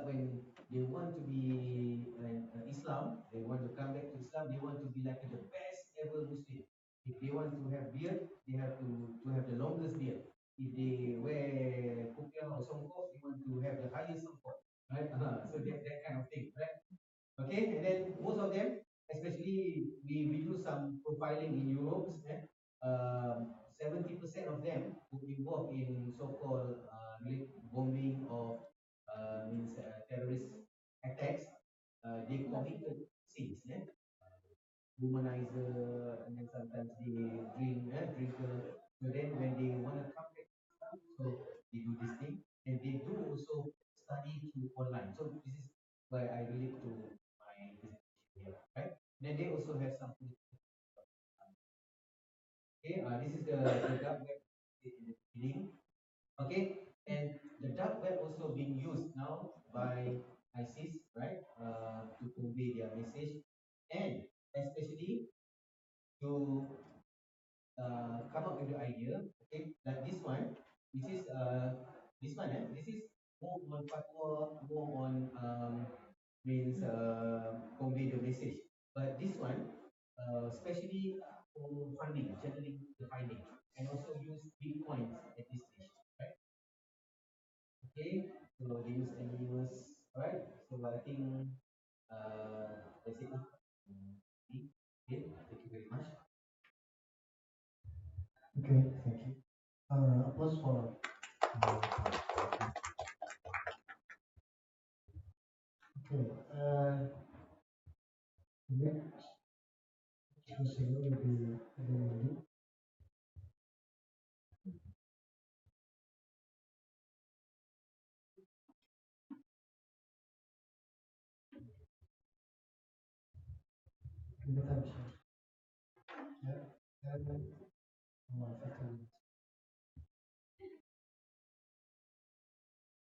when they want to be Islam, they want to come back to Islam, they want to be like the best ever Muslim. If they want to have beard, they have to have the longest beard. If they wear kopiah or songkok, they want to have the highest songkok, right? So that kind of thing, right? Okay, and then most of them, especially we do some profiling in Europe, 70% of them who involved in so-called bombing or means terrorist attacks, they committed sins, womanizer, and then sometimes they drinker. So then when they want to come back, so they do this thing, and they do also study through online. So this is where I relate to my presentation here, right? Then they also have some political. Okay, this is the dark web in the beginning. Okay, and the dark web also being used now by ISIS, right, to convey their message, and especially to come up with the idea. Okay, like this one, which is this is more on fatwa, more on means convey the message. But this one, especially for funding, channeling the funding, and also use bitcoins at this stage, right? Okay, so they use anonymous, right? So I think that's it. Okay, thank you very much. Okay, thank you. Applause for. Okay. Next speaker will be Lily. Kita bisa. Ya. Dan memanfaatkan.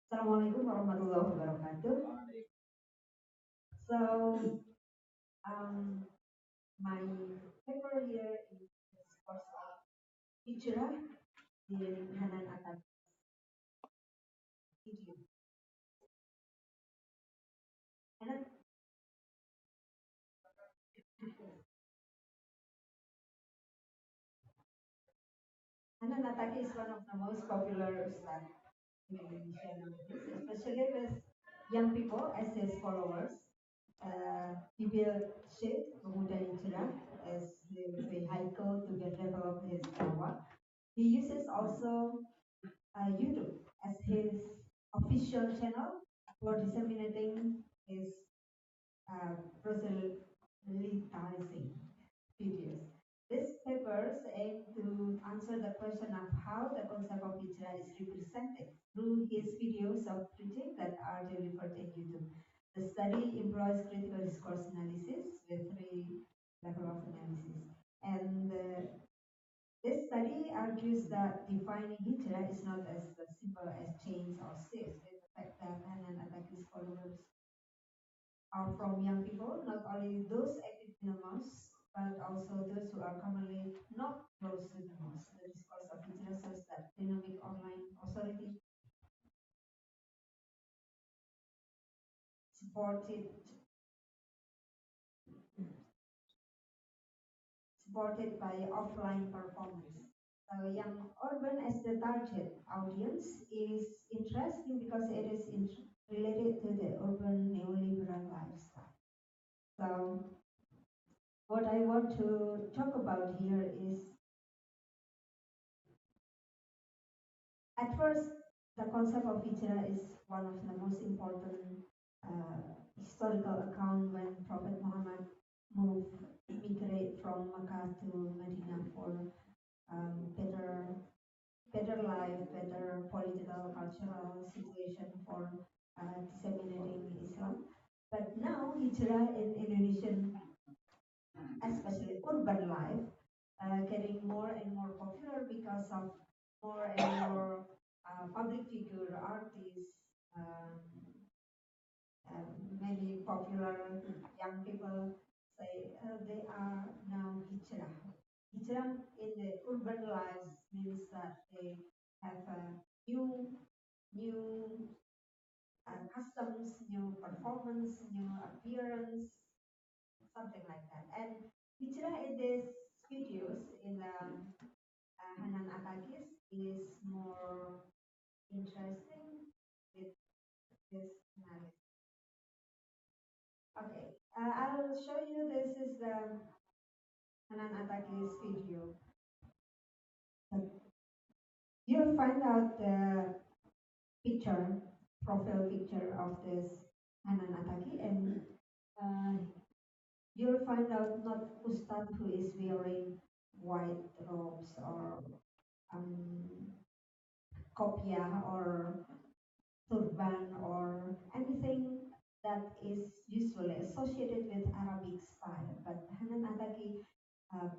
Assalamualaikum warahmatullahi wabarakatuh. So, my paper here is course of hijrah in Hanan Atak video. Hanan Atak is one of the most popular ustad in Indonesia nowadays, especially with young people as his followers. He built Sheikh Pemuda Hijrah as the vehicle to develop his dakwah. He uses also YouTube as his official channel for disseminating his proselytizing videos. These papers aim to answer the question of how the concept of hijrah is represented through his videos of preaching that are delivered in YouTube. The study employs critical discourse analysis with 3 levels of analysis. And this study argues that defining hijrah is not as simple as change or shift. In fact, that Hanan Ataki's followers are from young people, not only those active in the mosque, but also those who are commonly not close to the mosque. The discourse of hijrah says that dynamic online authority supported by offline performance. Young urban as the target audience is interesting because it is related to the urban neoliberal lifestyle. So what I want to talk about here is, at first, the concept of hijrah is one of the most important historical account when Prophet Muhammad moved, immigrate from Makkah to Medina for better life, better political, cultural situation for disseminating Islam. But now hijrah in Indonesian, especially urban life, getting more and more popular because of more and more public figure, artists, many popular young people say they are now hijrah. Hijrah in the urban lives means that they have a new custom terms, new performance, new appearance, something like that. And Hijrah in these videos in Hanan Atakis is more interesting with this analysis. Okay, I'll show you. This is the Hanan Atakis video. You'll find out the picture, profile picture of this Hanan Ataki, and you'll find out not Ustad who is wearing white robes or um, kopiah or turban or anything that is usually associated with Arabic style. But Hanan Ataki uh,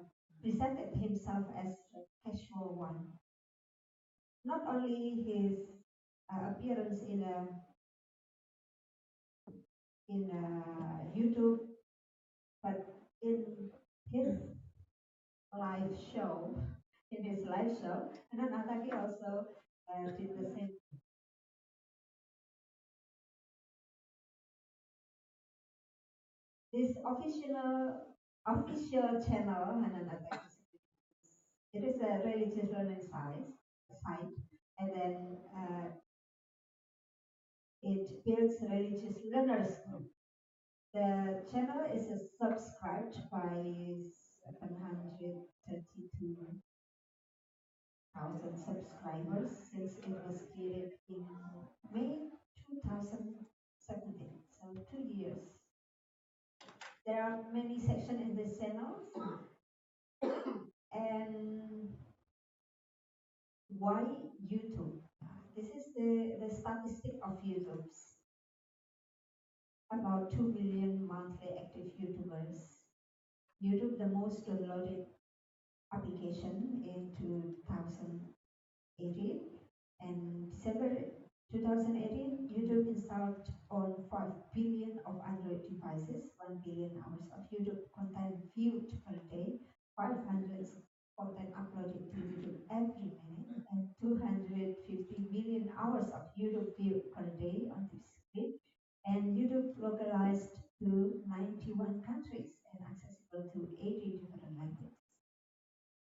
presented himself as a casual one. Not only his appearance in YouTube, but in his live show, and then Ataki also did the same. This official channel, Hanan Ataki, it is a religious learning site, and then it builds religious learners group. The channel is subscribed by 732,000 subscribers since it was created in May 2017, so 2 years. There are many sections in this channel, and why YouTube? This is the statistic of YouTube. About 2 million monthly active YouTubers. YouTube, the most downloaded application in 2018, and December 2018, YouTube installed on 5 billion of Android devices, 1 billion hours of YouTube content viewed per day, 500 content uploaded to YouTube every minute, and 250 million hours of YouTube viewed per day on this screen. And YouTube localized to 91 countries and accessible to 80 different languages.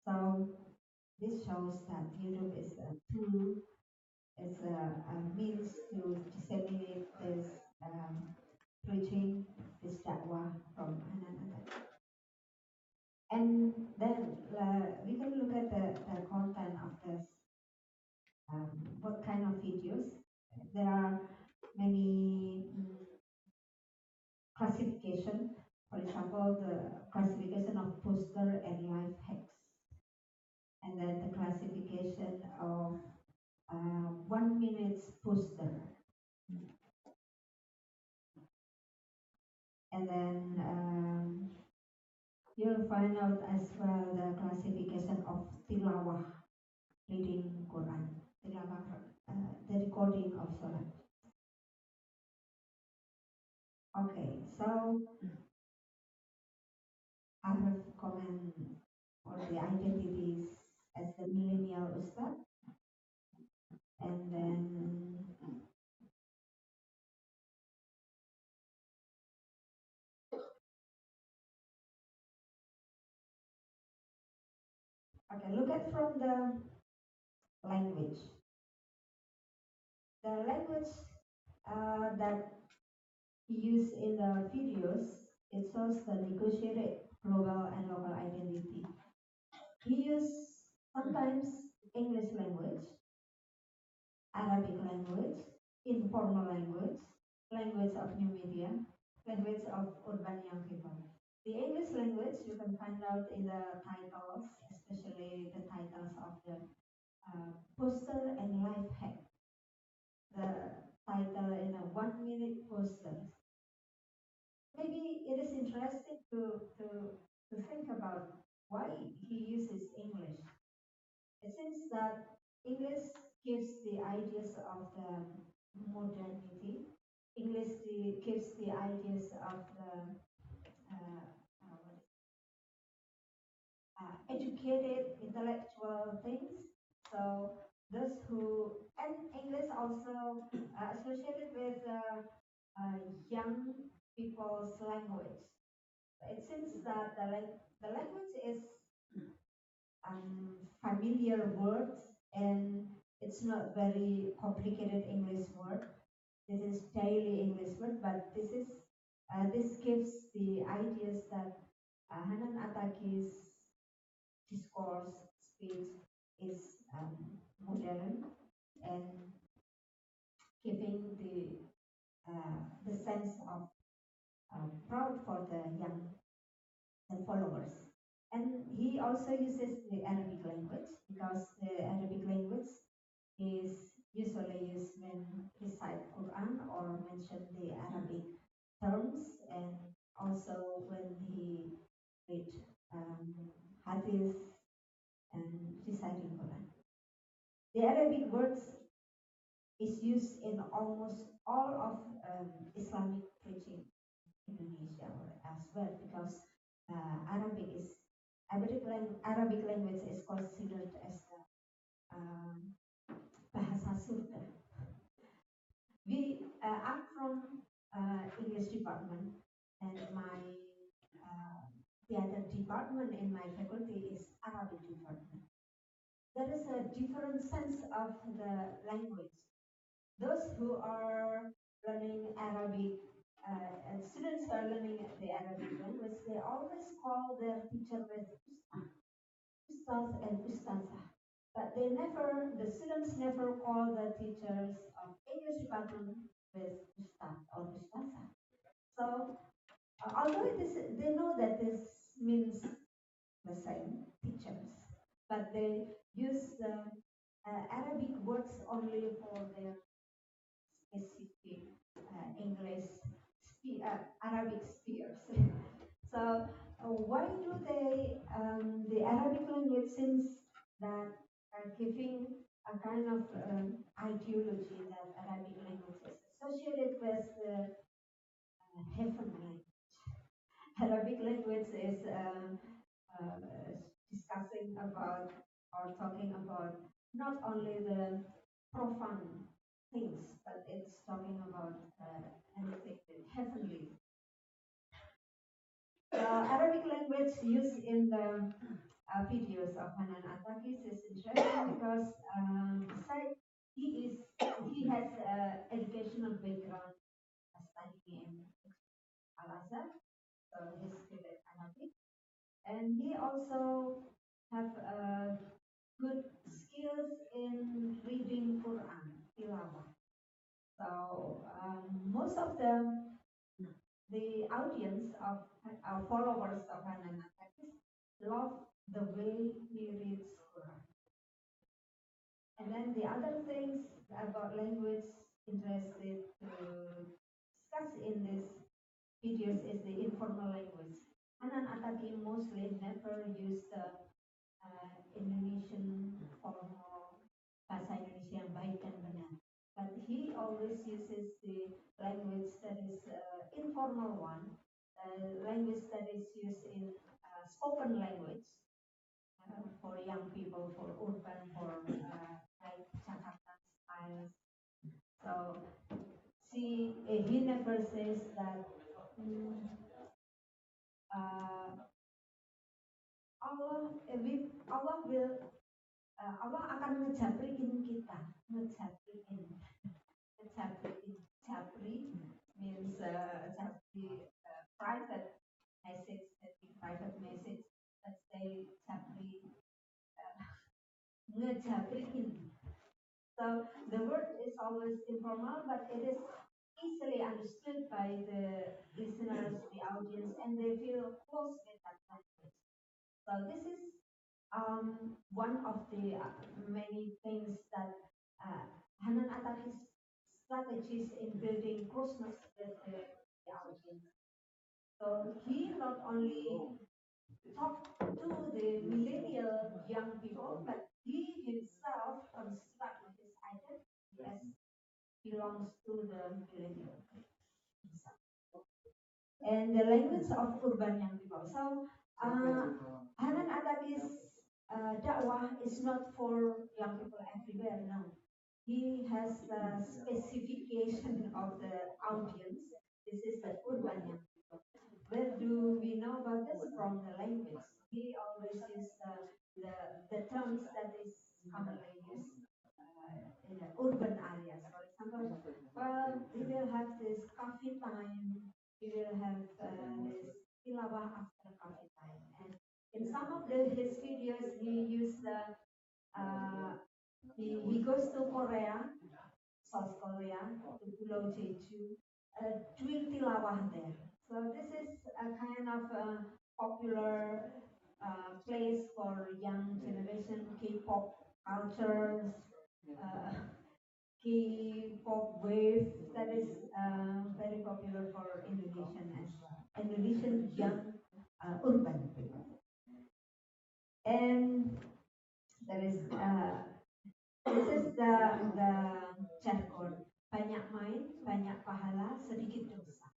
So this shows that YouTube is a tool, is a means to disseminate this preaching, this da'wah from Hanan. And then we can look at the content of this, what kind of videos. There are many classification, for example, the classification of poster and life hacks, and then the classification of 1 minute poster, and then you'll find out as well the classification of tilawah, reading Quran, tilawah, the recording of Salat. Okay, so I have comment on the identities as the millennial Ustad, and then okay, look at from the language. The language that used in the videos, it shows the negotiated global and local identity. We use sometimes English language, Arabic language, informal language, language of new media, language of urban young people. The English language you can find out in the titles, especially the titles of the poster and life hack. The title in a 1 minute poster. Maybe it is interesting to think about why he uses English. It seems that English gives the ideas of the modernity. English gives the ideas of the uh, educated intellectual things. So those who, and English also associated with young people's language. It seems that the language is familiar words and it's not very complicated English word. This is daily English word, but this gives the ideas that Hanan Ataki's discourse speech is modern and giving the sense of proud for the young and followers. And he also uses the Arabic language because the Arabic language is usually used when recite Quran or mention the Arabic terms, and also when he read hadith and reciting Quran. The Arabic words is used in almost all of Islamic preaching in Indonesia or elsewhere because Arabic language is considered as the um, bahasa surga. I'm from English department, and my the other department in my faculty is Arabic department. There is a different sense of the language. Those who are learning Arabic and students who are learning the Arabic language, they always call their teacher with ustaz and ustazah. But the students never call the teachers of English department with ustaz or ustazah. So, although they know that this means the same teachers, but they use the Arabic words only for their specific Arabic speakers. So why do the Arabic language seems that giving a kind of ideology that Arabic language is associated with the heaven language. Arabic language is discussing about or talking about not only the profound things, but it's talking about anything heavenly. Arabic language used in the videos of Hanan Atakis is interesting because besides he has educational background studying in Al-Azhar, so he's good at Arabic, and he also have good skills in reading Quran, tilawah. So most of the audience of our followers of Hanan Atakis love the way he reads Quran. And then the other things about language interested to discuss in this videos is the informal language. Hanan Ataki mostly never used the Indonesian formal bahasa Indonesia yang baik dan benar. But he always uses the language that is informal one, language that is used in spoken language for young people, for urban, for like Jakarta styles. So he never says that uh, Allah will Allah akan ngejabriin kita, ngejabriin, ngejabriin. Jabri means private message, private message. Let's say jabri, ngejabriin. So the word is always informal, but it is easily understood by the listeners, the audience, and they feel close with that language. So this is one of the many things that Hanan Ataki's strategies in building closeness with the audience. So he not only talked to the millennial young people, but he himself construct his identity as belongs to the millennial and the language of urban young people. So Hanan Ataki's dakwah is not for young people everywhere, no. he has the specification of the audience. This is the urban young people. Where do we know about this? From the language. He always uses the, the terms that is commonly used in the urban areas. For example, well, we will have this coffee time. We will have this tilawah after coffee time. And in some of his videos, he used the he goes to Korea, South Korea, to Pulau Jeju, doing tilawah there. So this is a kind of popular place for young generation K-pop cultures, uh, K-pop wave that is very popular for Indonesian as well. Indonesian young urban people. And there is this is the jargon banyak main, banyak pahala, sedikit dosa.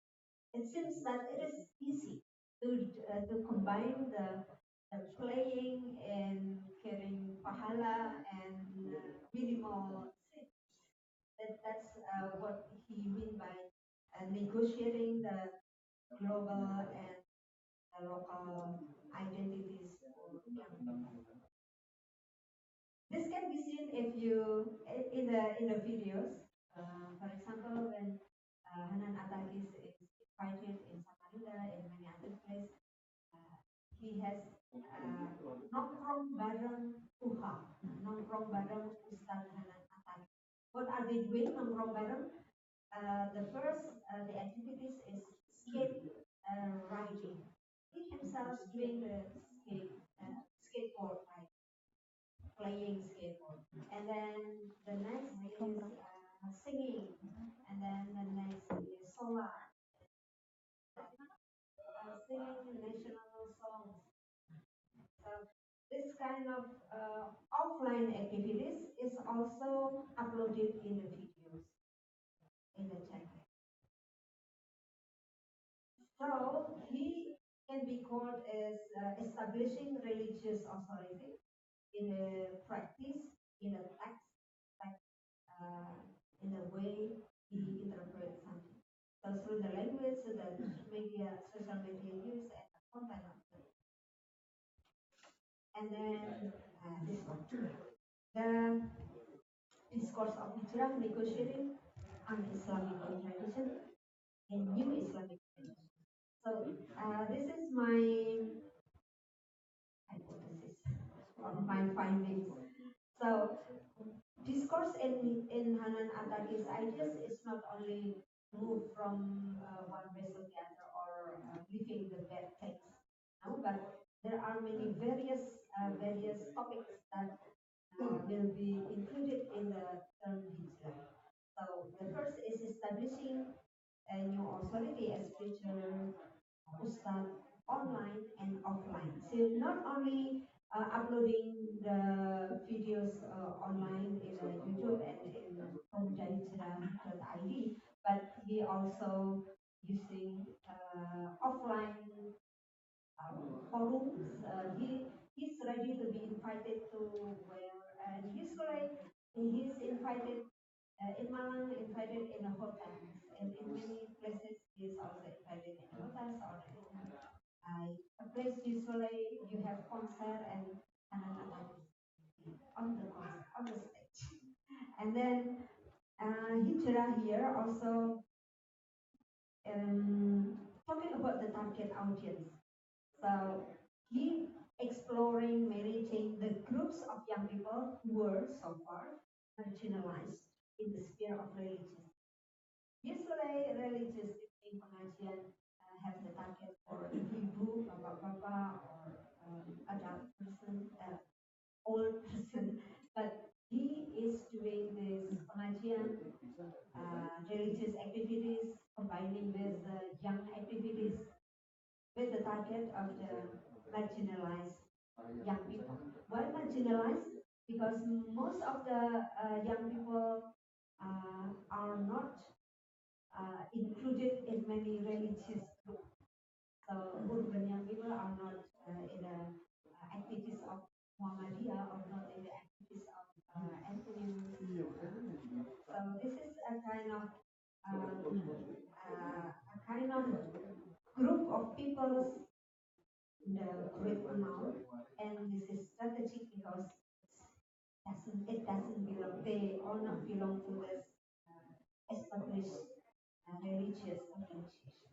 It seems that it is easy to combine the playing and carrying pahala and minimal sin. That's what he mean by negotiating the global and the local identities for young people. This can be seen if you in the videos. For example, when Hanan Atakis is invited in Samarinda and many other places, uh, he has nongkrong bareng Tuhan, nongkrong bareng Ustaz Hanan Atakis. What are they doing nongkrong bareng? The first, the activities is skate riding. He himself doing the skateboard riding, playing skateboard. And then the next is singing. And then the next is solar, singing national songs. So this kind of offline activities is also uploaded in the videos in the channel. So he can be called as establishing religious authority in a practice, in a text, like in the way he interprets something. So through the language, the social media use, and the content of it. And then this one, the discourse of hijrah, negotiating un-Islamic tradition and new Islamic tradition. So this is my hypothesis or my findings. So discourse in Hanan Ataki's ideas is not only move from one vessel to the other or leaving the bad text, no, but there are many various topics that will be included in the term hijrah. So the first is establishing a new authority as preacher, ustad, online and offline. So not only uploading the videos online in YouTube and in pemudaHijrah.id, but he also using offline forums. He's ready to be invited to where, and usually he's invited in Malang, invited in the hotels, and in many places he's also invited in hotels or in a place usually you have concert and anak-anak on the concert, on the stage. And then Hijrah here also talking about the target audience. So he exploring managing the groups of young people who were so far marginalized in the sphere of religion. Usually religious in pengajian have the target for ibu, bapak-bapak, or adult person, old person. But he is doing this pengajian, religious activities, combining with young activities with the target of the marginalized young people. Why marginalized? Because most of the young people are not included in many religious groups. So urban young people are not in the activities of Muhammadiyah or not in the activities of Anthony. a kind of group of people in the great amount, and this is strategic because it doesn't belong. They all not belong to this established religious organization.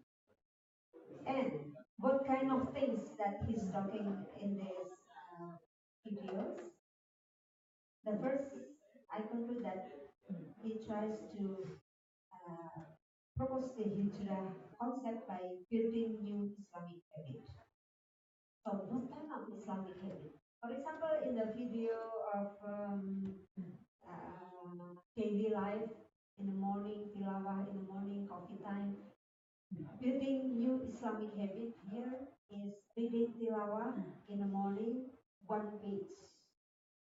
And what kind of things that he's talking in this videos? The first, I conclude that he tries to uh, propose the hijrah concept by building new Islamic habits. So what kind of Islamic habit? For example, in the video of daily life, in the morning, tilawah, in the morning, coffee time, building new Islamic habit here is reading tilawah in the morning, one page.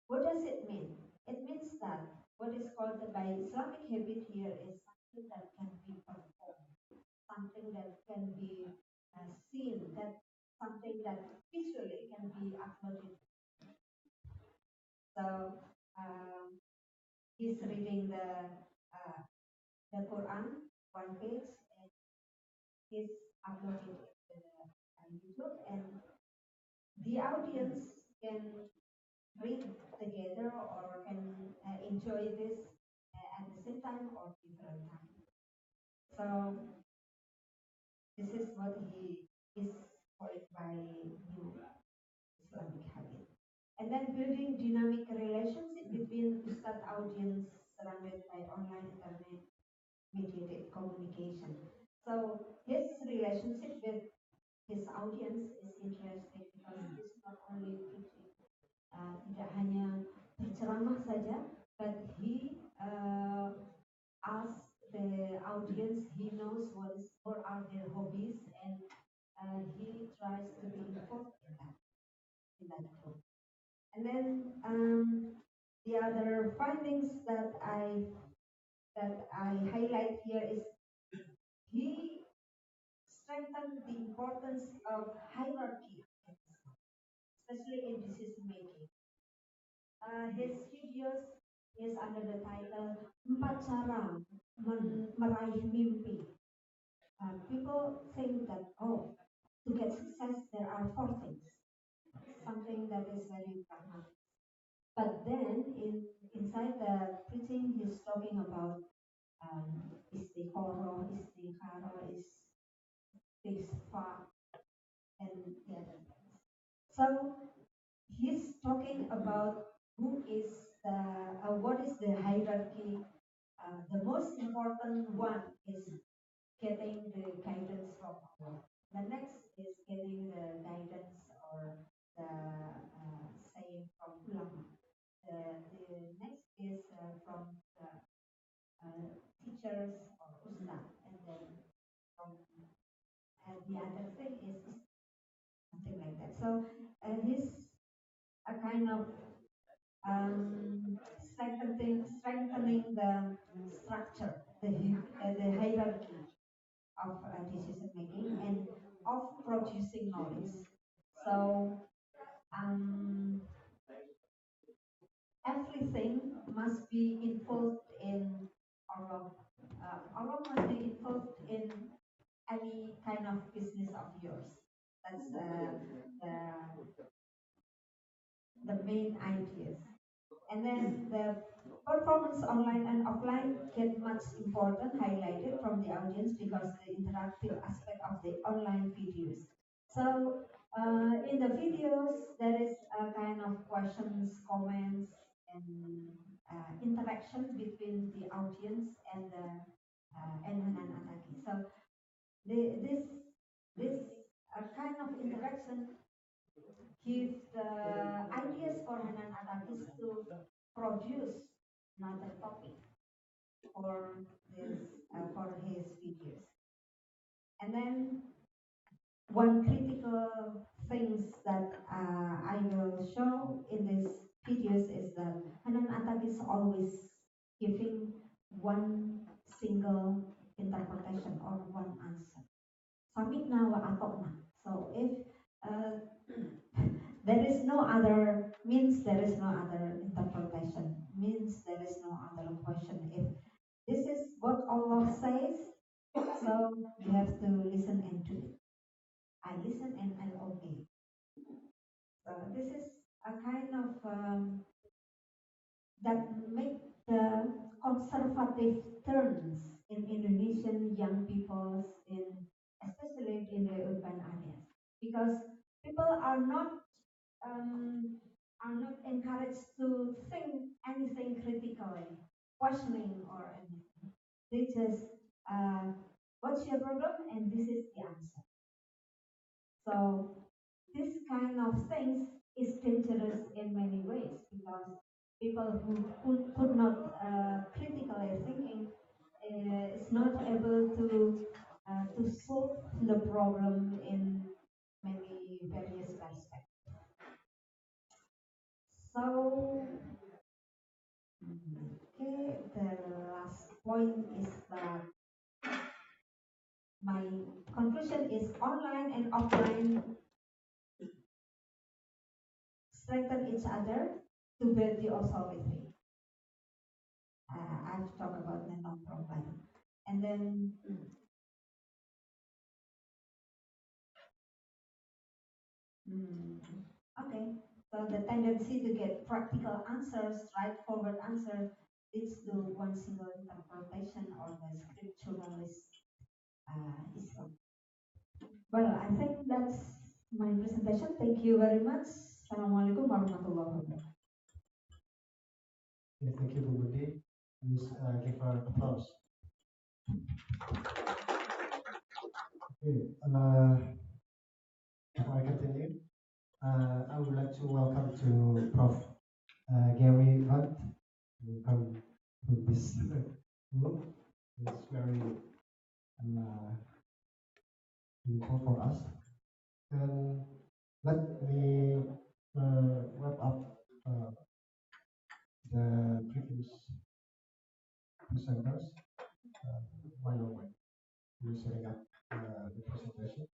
What does it mean? It means that what is called by Islamic habit here is something that can be performed, something that can be seen, that something that visually can be uploaded. So he's reading the Quran, one page, and he's uploading it to the YouTube, and the audience can read together or can enjoy this at the same time or different time. So this is what he is called by new Islamic habit. And then building dynamic relationship between Ustad audience surrounded by online internet mediated communication. So his relationship with his audience is interesting because he's not only preaching, tidak hanya berceramah saja, but he asks the audience, he knows what are their hobbies, and he tries to be involved in that group. And then the other findings that I highlight here is he strengthened the importance of hierarchy, especially in decision making. His videos is under the title Empat Cara Meraih Mimpi. People think that, oh, to get success, there are four things, something that is very pragmatic. But then inside the preaching, he's talking about istiqoroh, istikhara, istisfa, and the other things. So he's talking about who is what is the hierarchy. The most important one is getting the guidance from Allah. The next is getting the guidance or the saying from ulama. The next is from the teachers or ustad, and then from the other thing is something like that. So he's a kind of strengthening the structure, the hierarchy of decision making and of producing knowledge. So everything must be involved in or must be involved in any kind of business of yours. That's the main ideas. And then the performance online and offline get much important highlighted from the audience because the interactive aspect of the online videos. So in the videos, there is a kind of questions, comments, and interaction between the audience and the and Hanan Ataki. So this kind of interaction give the ideas for Hanan Atakis to produce another topic for for his videos. And then one critical things that I will show in these videos is that Hanan Atakis always giving one single interpretation or one answer. Samikna wa atokna. So if there is no other means there is no other interpretation means there is no other question. If this is what Allah says, so you have to listen and do it. I listen and I obey. So this is a kind of that make the conservative turns in Indonesian young peoples in especially in the urban areas because people um, are not encouraged to think anything critically, questioning or anything. They just what's your problem and this is the answer. So this kind of things is dangerous in many ways because people who could not critically thinking is not able to solve the problem in many various aspects. So okay, the last point is that my conclusion is online and offline strengthen each other to build the authority. I've talked about the non-profile. And then, okay, so the tendency to get practical answers, straightforward answers, leads to one single interpretation or the scripturalist Islam. Well, I think that's my presentation. Thank you very much. Assalamualaikum warahmatullahi wabarakatuh. Okay, thank you, Bu Budi. Please give her applause. Okay, before I continue, I would like to welcome to Prof. Gary Hunt to come to this group. It's very useful for us. And let me wrap up the previous presenters one on one. We're setting up the presentation.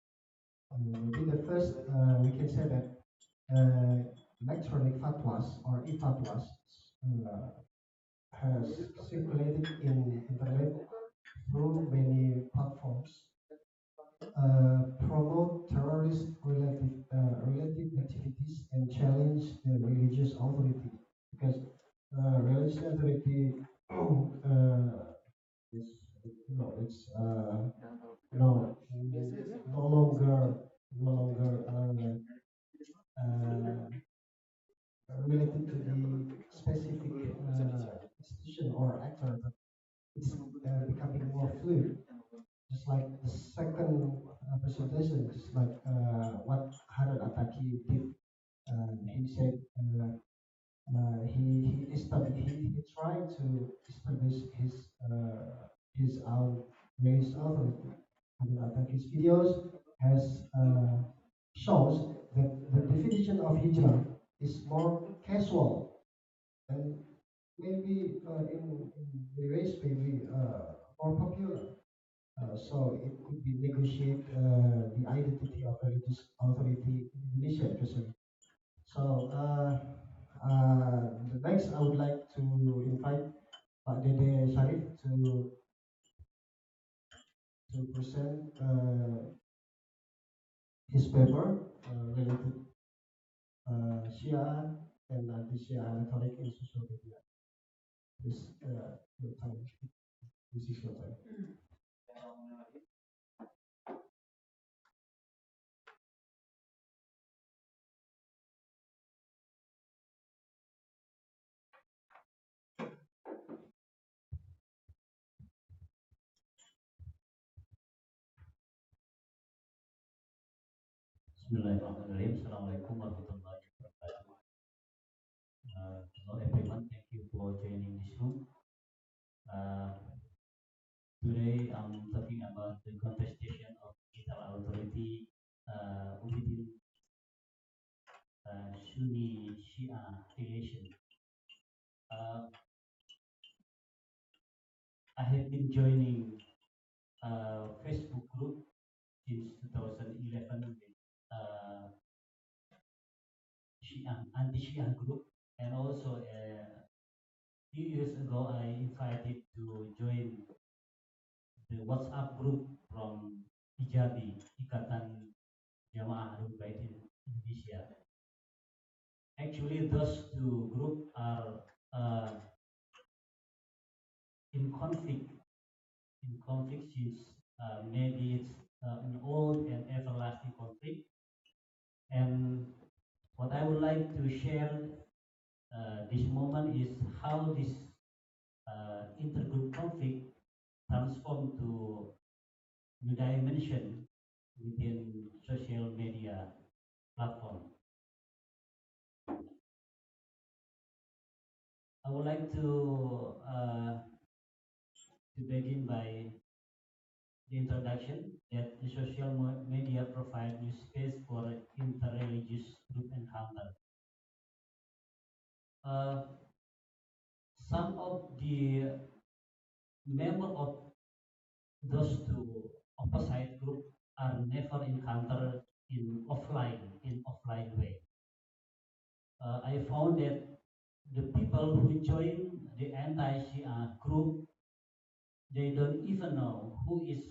Maybe the first, we can say that electronic fatwas or e-fatwas has circulated in internet through many platforms, promote terrorist related activities and challenge the religious authority because religious authority is it's no no longer related to the specific institution or actor, but it's becoming more fluid. Just like the second presentation, just like what Haran Ataki did. He said he tried to establish his own race authority. Haran Ataki's videos has shows that the definition of hijrah is more casual and maybe in the race maybe more popular. So it could be negotiate the identity of religious authority in Indonesia, especially. So the next, I would like to invite Pak Dede Sharif to present his paper related Shia and anti-Shia rhetoric in social media. This your time. This is your time. Bismillahirrahmanirrahim. Assalamualaikum warahmatullahi wabarakatuh. Hello everyone, thank you for joining this room. Today I'm talking about the contestation of digital authority within Sunni Shia relation. I have been joining Facebook group since 2011 with Shia, anti-Shia group, and also few years ago I invited to join the WhatsApp group from Ijabi, Ikatan Jamaah Ahlul Bait in Indonesia. Actually, those two groups are in conflict since maybe it's an old and everlasting conflict. And what I would like to share this moment is how this intergroup conflict transformed to new dimension within social media platform. I would like to begin by the introduction that the social media provide new space for interreligious group encounter. Uh, some of the members of those two opposite group are never encountered in offline way. I found that the people who join the anti-Shia group, they don't even know who is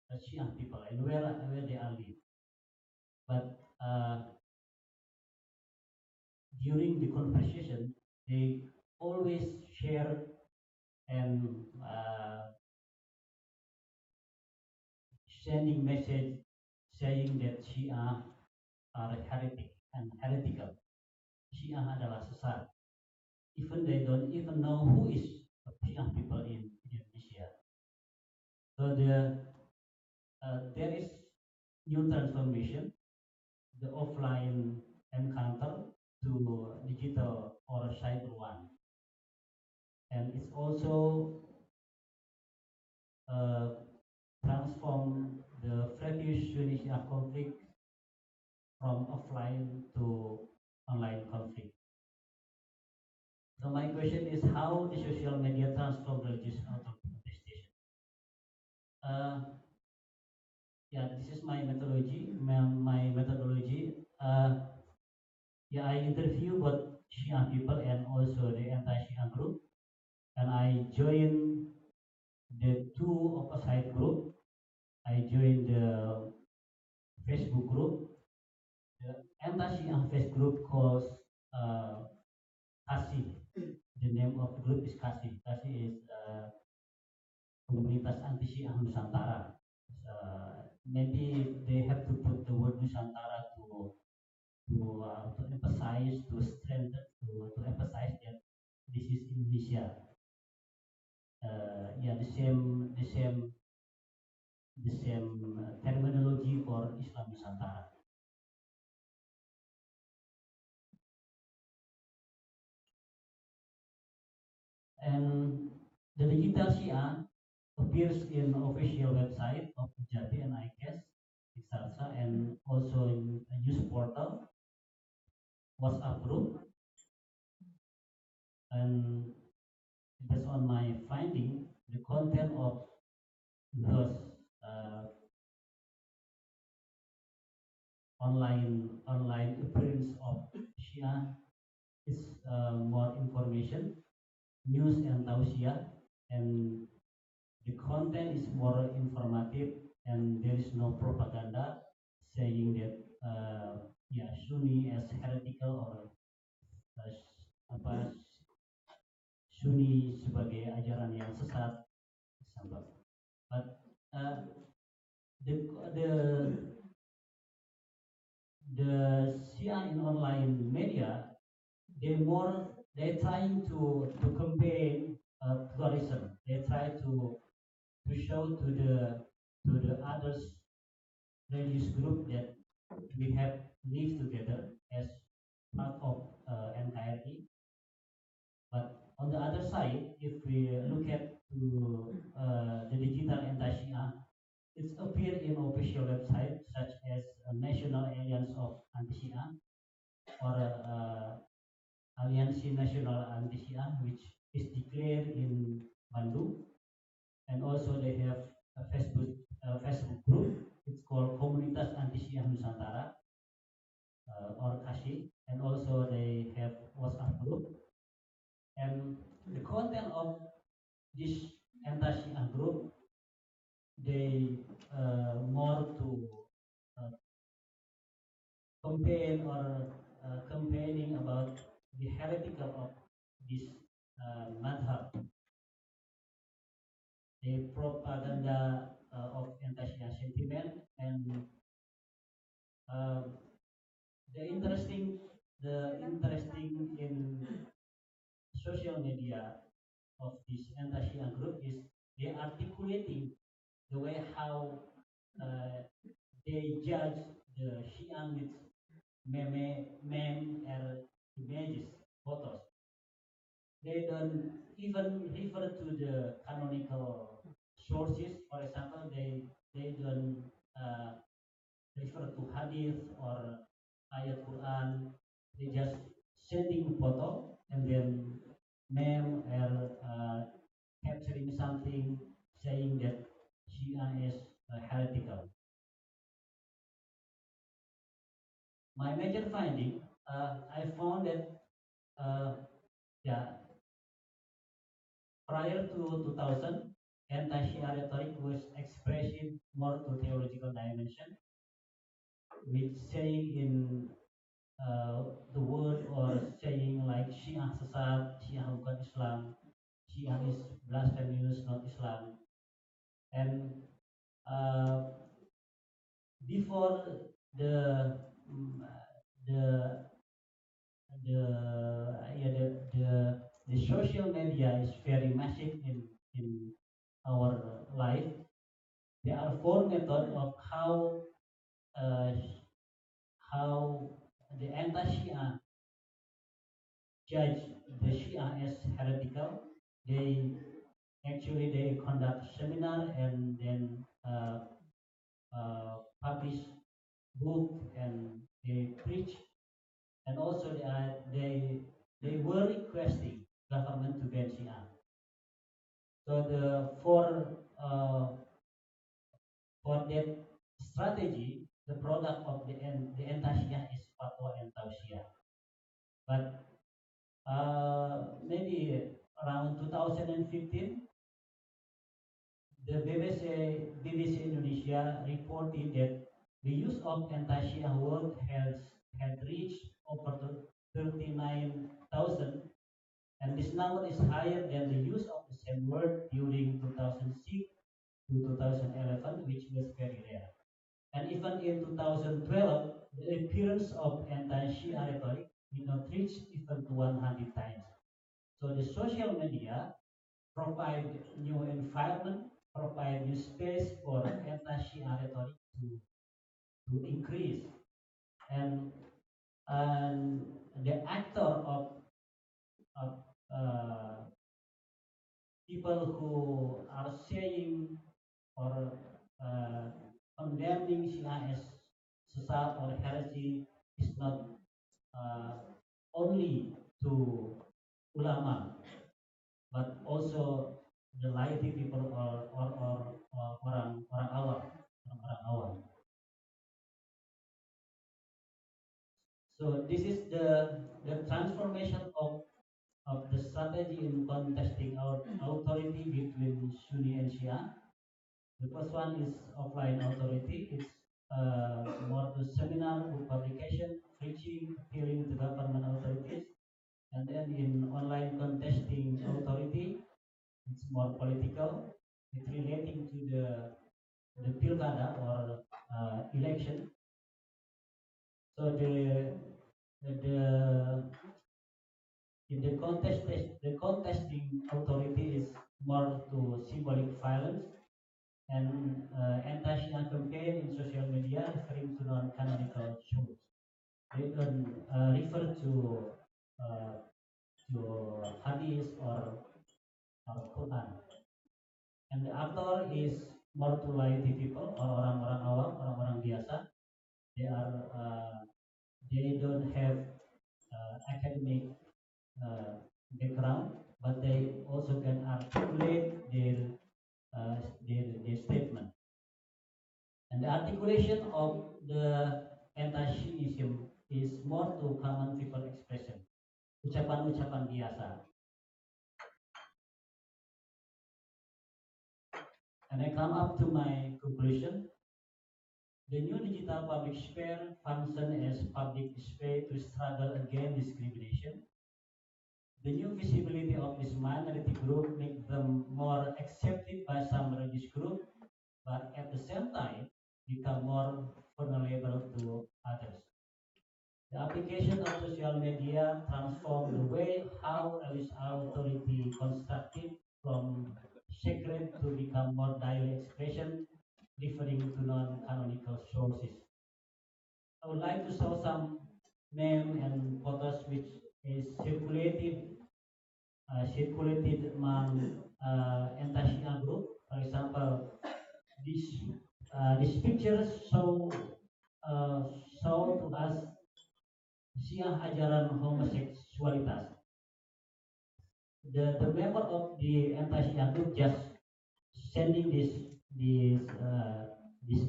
the Shia people and where they are live. But during the conversation, they always share and sending message saying that Shia are heretic and heretical. Shia adalah sesat. Even they don't even know who is the Shia people in Indonesia. So there is new transformation, the offline encounter to digital or cyber one, and it's also uh, transform the previous Tunisia conflict from offline to online conflict. So my question is how the social media transform religious contestation. Uh, yeah, this is my methodology. My methodology. Yeah, I interview both Shia people and also the anti-Shia group, and I join the two opposite group. I joined the Facebook group. The anti-Shia Facebook group calls uh, Kasih. The name of the group is Kasih. Kasih is Komunitas Anti Shia Nusantara. Maybe they have to put the word Nusantara to emphasize, to strengthen, to emphasize that this is Indonesia. Yeah, the same terminology for Islam Nusantara. And the digital Shia appears in official website of Jabi and ICAS, Salsa, and also in a news portal, WhatsApp group. And based on my finding, the content of those online appearance of Shia is more information, news and tausiah, and the content is more informative, and there is no propaganda saying that yeah, Sunni as heretical or apa Sunni sebagai ajaran yang sesat, but uh, the the the Shia in online media, they're trying to campaign tourism. They try to show to the others religious group that we have lived together as part of NKRI. But on the other side, if we look at the digital anti-Shia, it's appeared in official websites such as National Alliance of Anti-Shia or Aliansi Nasional Anti-Shia, which is declared in Bandung, and also they have a Facebook group. It's called Komunitas Anti-Shia Nusantara or KASI, and also they have WhatsApp group. And the content of this anti-Shia group, more to uh, campaign or campaigning about the heretical of this madhab, the propaganda of anti-Shia sentiment, and uh, the interesting in social media of this anti-Shia group is they articulating the way how uh, they judge the Shia with meme or images, photos. They don't even refer to the canonical sources. For example, they don't refer to hadith or ayat Quran. They just sending photo and then meme or capturing something saying that Shia is heretical. My major finding, I found that uh, yeah, prior to 2000, anti-Shia rhetoric was expressed more to theological dimension, with saying in the word or saying like Shia sesat, Shia bukan Islam, Shia is blasphemous, not Islam, and uh, before the mm, the yeah, the social media is very massive in our life. There are four methods of uh, how the anti-Shia judge the Shia as heretical. They they conduct seminar and then publish book and they preach, and also they were requesting government to ban Shia. So for that strategy, the product of the anti-Shia is fatwa and tausiah. But maybe around 2015, the BBC Indonesia reported that the use of anti-Shia word had reached over 39,000, and this number is higher than the use of the same word during 2006 to 2011, which was very rare. And even in 2012, the appearance of anti-Shia rhetoric did not reach even to 100 times. So the social media provide new environment, provide new space for anti-Shia rhetoric to increase. And, and the actor of people who are saying or condemning Shia as sesat or heresy is not only to ulama, but also the laity people or orang awam, orang awam. So this is the transformation of the strategy in contesting our authority between Sunni and Shia. The first one is offline authority. It's more to seminar, book publication, preaching, appealing to government authorities. And then in online contesting authority, it's more political. It's relating to the pilkada or election. So the in the contesting authority is more to symbolic violence and anti-Shia campaign in social media referring to non-canonical shows. They don't refer uh, to hadith or Quran. And the actor is more to laity people or orang-orang awam, orang-orang biasa. They are they don't have academic uh, background, but they also can articulate their statement. And the articulation of the anti-Shiism is more to common people expression, ucapan-ucapan biasa. And I come up to my conclusion. The new digital public sphere function as public sphere to struggle against discrimination. The new visibility of this minority group make them more accepted by some religious group, but at the same time become more vulnerable to others. The application of social media transform the way how religious authority constructed from sacred to become more daily expression, referring to non-canonical sources. I would like to show some meme and photos which is circulated among Entasia group. For example, these pictures uh, show to us Syiah ajaran homoseksualitas. The member of the Entasia group just sending this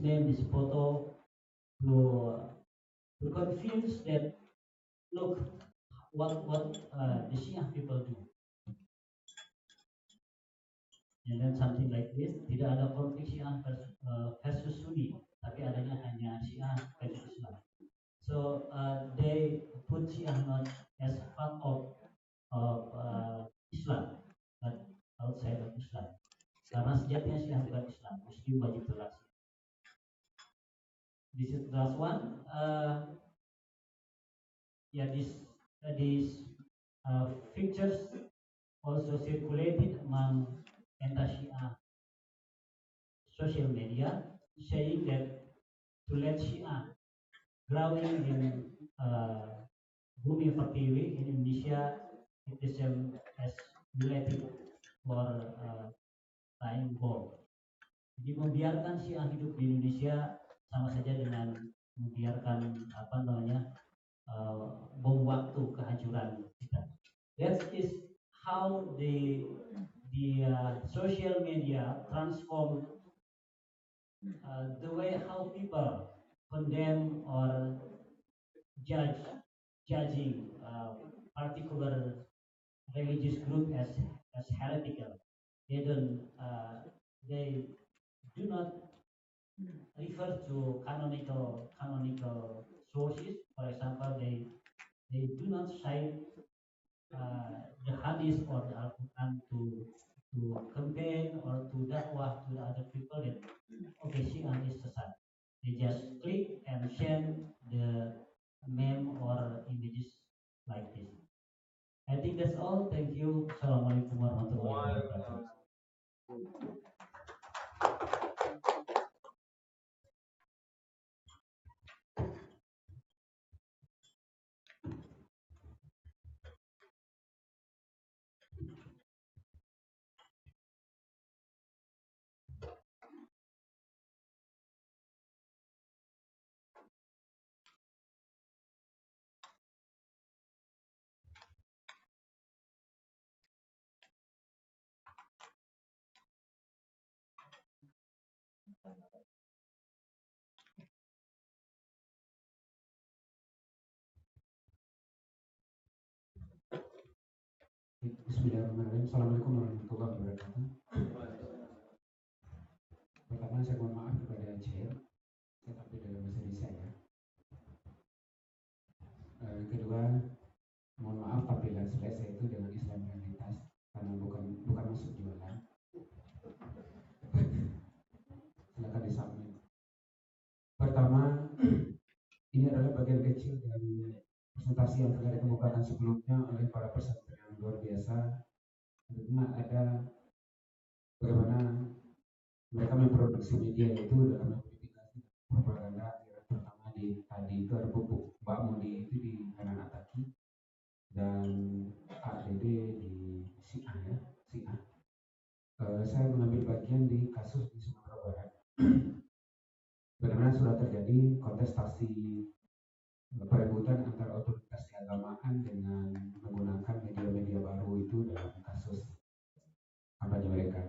meme, this photo to confuse that look what the Syiah people do. And then something like this, tidak ada konflik Syiah versus Sunni, tapi adanya hanya Syiah versus Islam. So they put Syiah not as part of Islam, but outside of Islam. Karena sejatinya Syiah bukan Islam, Muslim wajib tolak. This is the last one. Yeah, these pictures also circulated among anti-Shia social media, saying that to let Shia growing in Bumi Pertiwi in Indonesia it is as related for time bomb. Jadi membiarkan Shia hidup di Indonesia sama saja dengan membiarkan bom waktu kehancuran kita. That is how the social media transform the way how people condemn or judging particular religious group as heretical. They don't they do not refer to canonical sources. For example, they do not cite the hadith or the Al-Quran to campaign or to dakwah to the other people that okay, Shia is sesat. They just click and share the meme or images like this. I think that's all. Thank you. Assalamualaikum warahmatullahi wabarakatuh. Bismillahirrahmanirrahim. Assalamualaikum warahmatullahi wabarakatuh. Pertama saya mohon maaf kepada Chair, saya tampil dalam bahasa Indonesia ya. Kedua, mohon maaf tampilan slide saya itu dengan Islam realitas karena bukan masuk jualan. Silakan disubmit. Pertama, ini adalah bagian kecil dari presentasi yang telah dikemukakan sebelumnya oleh para peserta yang luar biasa. Tentunya ada bagaimana mereka memproduksi media itu dalam modifikasi propaganda. Pertama tadi itu ada pupuk Mbak Mudi itu di kanan Ataki dan ADD di Syiah ya, Syiah. Saya mengambil bagian di kasus di Sumatera Barat. Bagaimana sudah terjadi kontestasi perebutan antara otoritas keagamaan dengan menggunakan media-media baru itu dalam kasus kampanye mereka.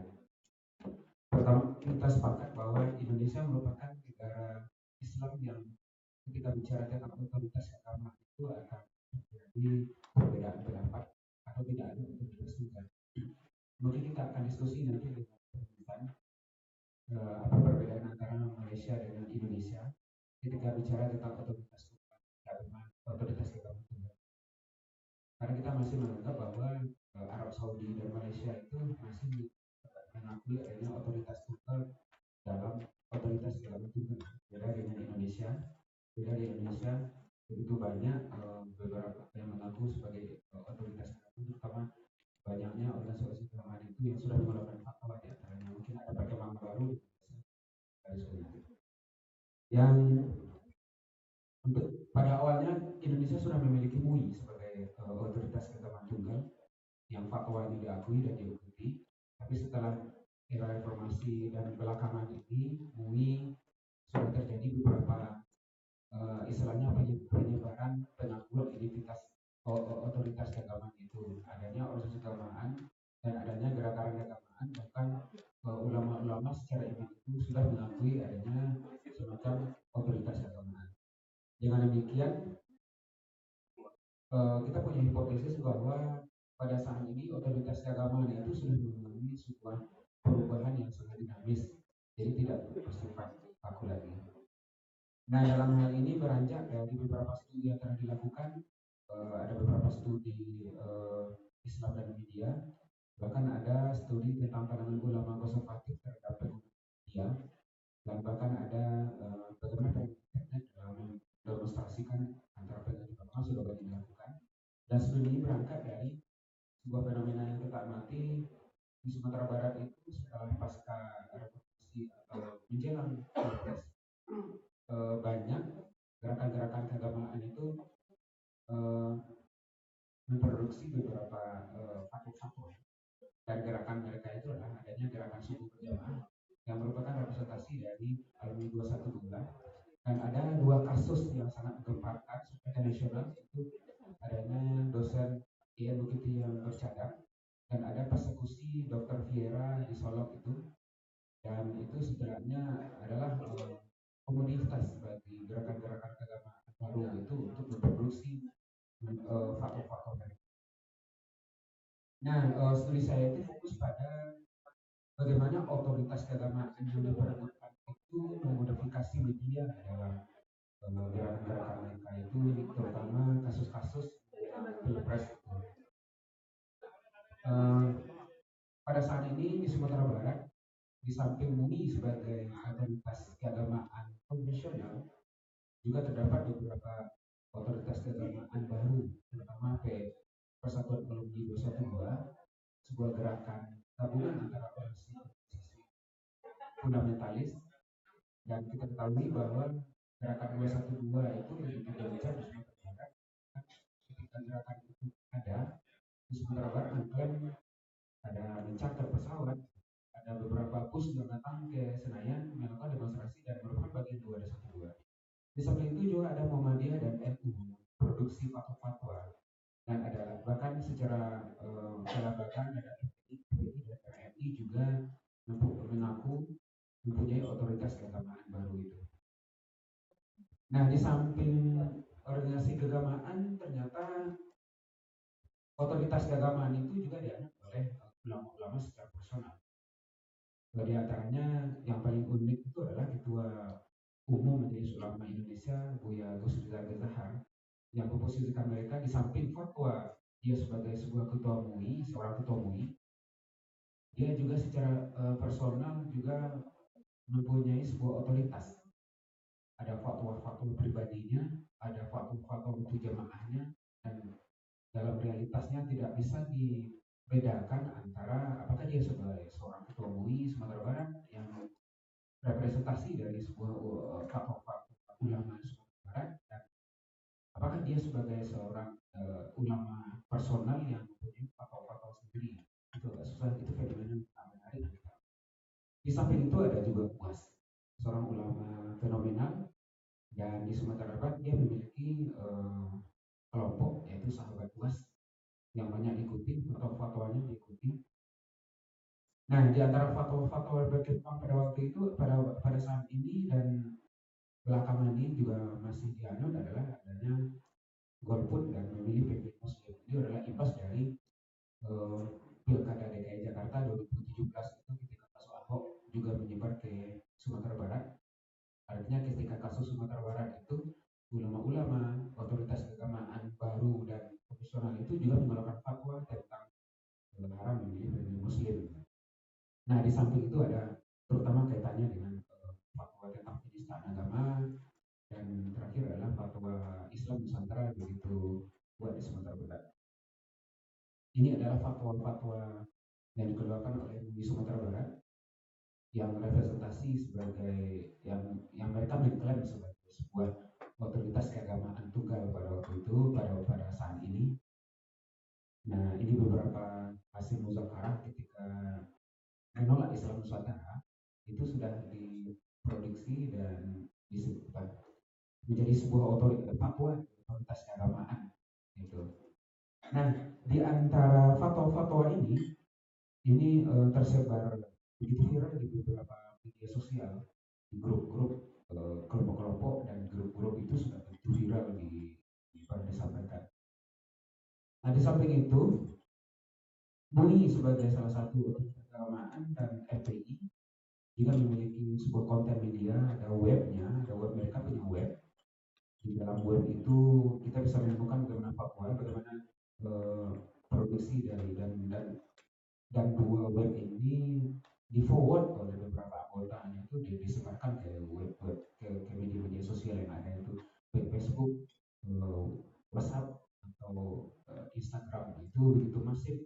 Pertama, kita sepakat bahwa Indonesia merupakan negara Islam yang ketika bicara tentang otoritas agama itu akan terjadi perbedaan pendapat atau tidak ada otoritas tunggal. Mungkin kita akan diskusi nanti dengan perbedaan apa perbedaan antara Malaysia dengan Indonesia. ketika bicara tentang otoritas agama tunggal. Karena kita masih menganggap bahwa Arab Saudi dan Malaysia itu masih mengakui adanya otoritas tunggal dalam otoritas agama tunggal. Beda dengan Indonesia. Beda di Indonesia begitu banyak beberapa yang mengaku sebagai otoritas agama, terutama banyaknya organisasi keagamaan itu yang sudah mengeluarkan fatwa, di antaranya mungkin ada perkembangan baru yang untuk pada awalnya Indonesia sudah memiliki MUI sebagai otoritas keagamaan tunggal yang fatwanya diakui dan diikuti, tapi setelah era reformasi dan belakangan ini MUI sudah terjadi beberapa istilahnya penyebaran pengakuan identitas otoritas keagamaan itu, adanya organisasi keagamaan dan adanya gerakan keagamaan, bahkan ulama-ulama secara individu sudah mengakui adanya semacam otoritas keagamaan. Dengan demikian kita punya hipotesis bahwa pada saat ini otoritas keagamaan itu sudah mengalami sebuah perubahan yang sangat dinamis, jadi tidak bersifat kaku lagi. Nah, dalam hal ini beranjak dari beberapa studi yang telah dilakukan, ada beberapa studi Islam dan media, bahkan ada studi tentang pandangan ulama konservatif terhadap media, dan bahkan ada bagaimana internet dalam mendemonstrasikan antara penelitian sudah banyak dilakukan. Dan studi ini berangkat dari sebuah fenomena yang kita amati di Sumatera Barat itu setelah pasca revolusi atau menjelang pilpres, banyak gerakan-gerakan keagamaan itu memproduksi beberapa fatwa-fatwa, dan gerakan mereka itu adalah adanya gerakan subuh berjamaah yang merupakan representasi dari alumni 212, dan ada dua kasus yang sangat menggemparkan secara nasional, itu adanya dosen IAIN Bukiti yang bercadar, dan ada persekusi Dr. Viera di Solok itu, dan itu sebenarnya adalah komoditas bagi gerakan-gerakan keagamaan baru itu untuk memproduksi fatwa-fatwa mereka. Nah, studi saya itu fokus pada bagaimana otoritas keagamaan yang diperlukan itu memodifikasi media dalam gerakan-gerakan mereka itu, terutama kasus-kasus pilpres. Pada saat ini di Sumatera Barat, di samping MUI sebagai otoritas keagamaan konvensional, juga terdapat beberapa otoritas keagamaan baru, terutama Persatuan Alumni 212, sebuah gerakan gabungan antara organisasi fundamentalis, dan kita ketahui bahwa gerakan 212 itu begitu gencar di Sumatera Barat. Ketika gerakan itu ada di Sumatera Barat, mengklaim ada mencharter pesawat, ada beberapa bus yang datang ke Senayan melakukan demonstrasi dan merupakan bagian 212. Di samping itu juga ada Muhammadiyah dan NU produksi fatwa-fatwa, dan ada bahkan secara kelabakan ada FPI dan RMI juga mengaku mempunyai otoritas keagamaan baru itu. Nah, di samping organisasi keagamaan, ternyata otoritas keagamaan itu juga dianut oleh ulama-ulama secara personal. Di antaranya yang paling unik itu adalah Ketua Umum Majelis Ulama Indonesia, Buya Gus Rizal Zahar, yang memposisikan mereka di samping fatwa dia sebagai sebuah ketua MUI, seorang ketua MUI, dia juga secara personal juga mempunyai sebuah otoritas. Ada fatwa-fatwa pribadinya, ada fatwa-fatwa untuk jamaahnya, dan dalam realitasnya tidak bisa dibedakan antara apakah dia sebagai seorang ketua MUI Sumatera Barat yang representasi dari sebuah fatwa-fatwa ulama Sumatera Barat, dan apakah dia sebagai seorang ulama personal yang mempunyai fatwa-fatwa sendiri. Itu agak susah, itu fenomena yang menarik. Di samping itu ada juga UAS, seorang ulama fenomenal, dan di Sumatera Barat dia memiliki kelompok yaitu sahabat UAS yang banyak diikuti, fatwa-fatwanya diikuti. Nah, di antara fatwa-fatwa berkembang pada waktu itu, pada saat ini dan belakangan ini juga masih dianut adalah adanya golput dan memilih PPI Muslim. Itu adalah imbas dari Pilkada DKI Jakarta 2017 itu, ketika kasus Ahok juga menyebar ke Sumatera Barat. Pada Artinya ketika kasus Sumatera Barat itu ulama-ulama, otoritas keagamaan baru dan profesional itu juga mengeluarkan fatwa tentang haram ini Muslim. Nah, di samping itu ada terutama kaitannya dengan fatwa tentang penistaan agama dan terakhir adalah fatwa Islam Nusantara begitu kuat di Sumatera Barat. Ini adalah fatwa-fatwa yang dikeluarkan oleh MUI Sumatera Barat yang representasi sebagai yang mereka mengklaim sebagai sebuah otoritas keagamaan tunggal pada waktu itu pada saat ini. Nah, ini beberapa hasil muzakarah ketika menolak Islam Nusantara itu sudah diproduksi dan disebutkan menjadi sebuah otoritas keagamaan gitu. Nah, di antara fatwa-fatwa ini tersebar begitu viral di beberapa media sosial, di grup-grup kelompok-kelompok dan grup-grup itu sudah begitu viral di disampaikan. Nah, di samping itu, MUI sebagai salah satu otoritas keagamaan dan FPI juga memiliki sebuah konten media, ada webnya, ada web mereka punya web. Di dalam web itu kita bisa menemukan bagaimana fatwa, bagaimana produksi dari dan dua web ini di forward oleh beberapa anggotanya itu disebarkan ke ke media-media sosial yang ada itu baik Facebook, WhatsApp atau Instagram itu begitu masif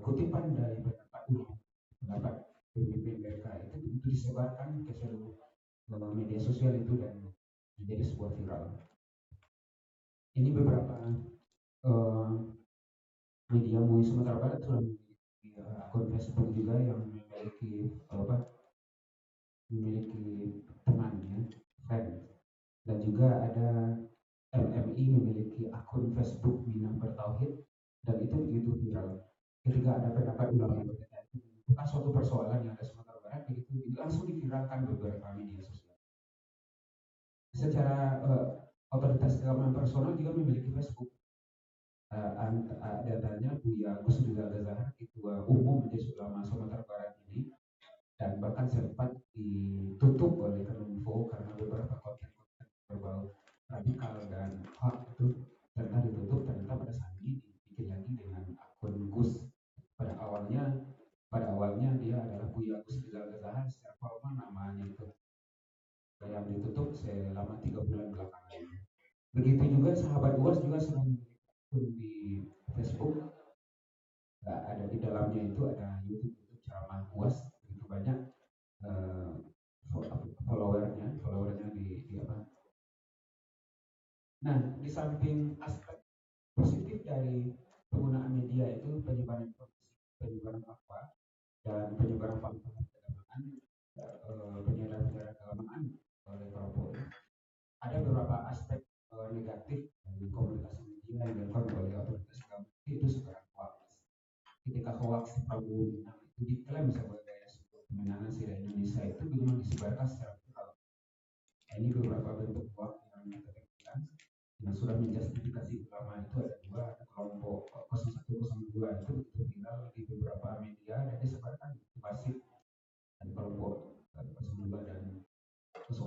kutipan dari pendapat pemimpin mereka itu disebarkan ke seluruh media sosial itu dan menjadi sebuah viral. Ini beberapa media MUI Sumatera Barat sudah memiliki akun Facebook juga yang memiliki teman ya, friend, dan juga ada MMI memiliki akun Facebook Minang Bertauhid dan itu begitu viral ketika ada pendapat ulama berkaitan itu bukan suatu persoalan yang ada Sumatera Barat begitu langsung diviralkan beberapa media sosial. Secara otoritas keagamaan personal juga memiliki Facebook. Datanya Buya Gus Rizal Zahar, ketua umum Majelis Ulama Sumatera Barat ini, dan bahkan sempat ditutup oleh Kominfo karena beberapa konten-konten berbau radikal dan hak itu ternyata ditutup. Ternyata pada saat ini dibikin lagi dengan akun Gus. Pada awalnya dia adalah Buya Gus Rizal Zahar secara formal namanya itu yang ditutup selama 3 bulan belakangan ini. Begitu juga sahabat UAS juga sudah memiliki akun di Facebook. Ada di dalamnya itu ada YouTube ceramah UAS begitu banyak followernya di apa. Nah, di samping aspek positif dari penggunaan media itu penyebaran informasi, penyebaran fatwa dan penyebaran paham keagamaan, penyebaran keagamaan oleh kelompok ini. Ada beberapa aspek negatif dari komunikasi media yang dilakukan oleh otoritas keagamaan itu sekarang hoax. Ketika hoax Prabowo itu diklaim sebagai sebuah kemenangan sila Indonesia itu memang disebarkan secara viral. Ini beberapa bentuk hoax yang kita temukan yang sudah menjustifikasi ulama itu ada dua, ada kelompok 0102 itu begitu viral di beberapa media dan disebarkan di masif dari kelompok 02 dan 01.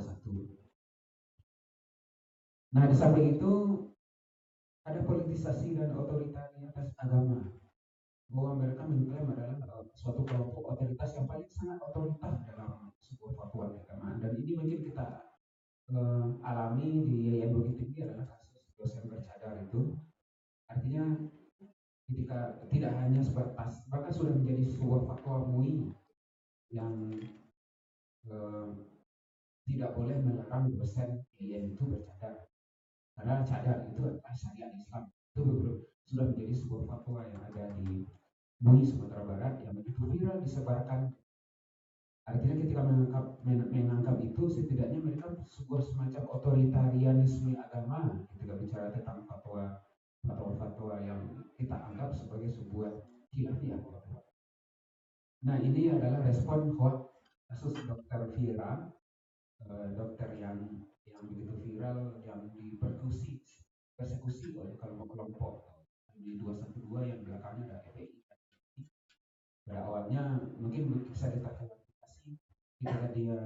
Nah, di samping itu ada politisasi dan otoritarianis agama bahwa mereka mengklaim adalah suatu kelompok otoritas yang paling sangat otoriter dalam sebuah fatwa keagamaan dan ini mungkin kita alami di YN Bukit Tinggi adalah kasus dosen bercadar itu artinya ketika tidak hanya sebatas bahkan sudah menjadi sebuah fatwa MUI yang tidak boleh melarang dosen YN itu bercadar karena cadar itu adalah syariat Islam itu sudah menjadi sebuah fatwa yang ada di MUI Sumatera Barat yang begitu viral disebarkan. Artinya ketika menganggap itu setidaknya mereka sebuah semacam otoritarianisme agama ketika bicara tentang fatwa yang kita anggap sebagai sebuah khilafiyah. Nah, ini adalah respon hoax kasus dokter Vira, dokter yang begitu viral yang persekusi oleh kelompok-kelompok di 212 yang belakangnya ada FPI. Pada awalnya mungkin bisa dikatakan ketika dia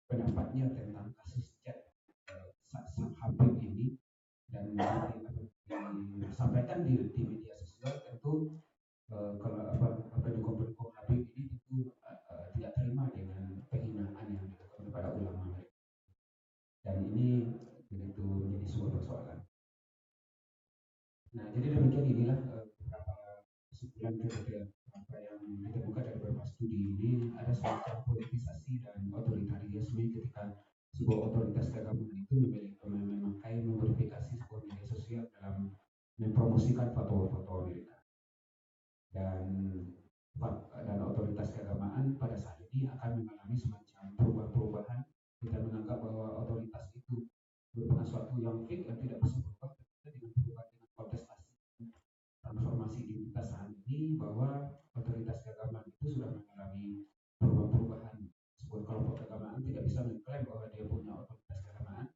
pendapatnya tentang kasus chat sang Habib ini, dan disampaikan di media sosial. Tentu kalau apa dukung-pendukung Habib ini tentu tidak terima dengan penghinaan yang dilakukan kepada ulama mereka, dan ini begitu menjadi sebuah persoalan. Nah, jadi demikian inilah beberapa kesimpulan ketika apa yang ditemukan dari beberapa studi ini. Ada semacam politisasi dan otoritarianisme ketika sebuah otoritas keagamaan itu memakai memverifikasi sebuah media sosial dalam mempromosikan fatwa-fatwa mereka, dan otoritas keagamaan pada saat ini akan mengalami semacam perubahan-perubahan. Kita menganggap bahwa otoritas itu merupakan suatu yang fix yang tidak bisa berubah, dengan perubahan, dengan kontestasi transformasi di kita saat ini, bahwa otoritas keagamaan itu sudah mengalami perubahan-perubahan. Sebuah kelompok keagamaan tidak bisa mengklaim bahwa dia punya otoritas keagamaan,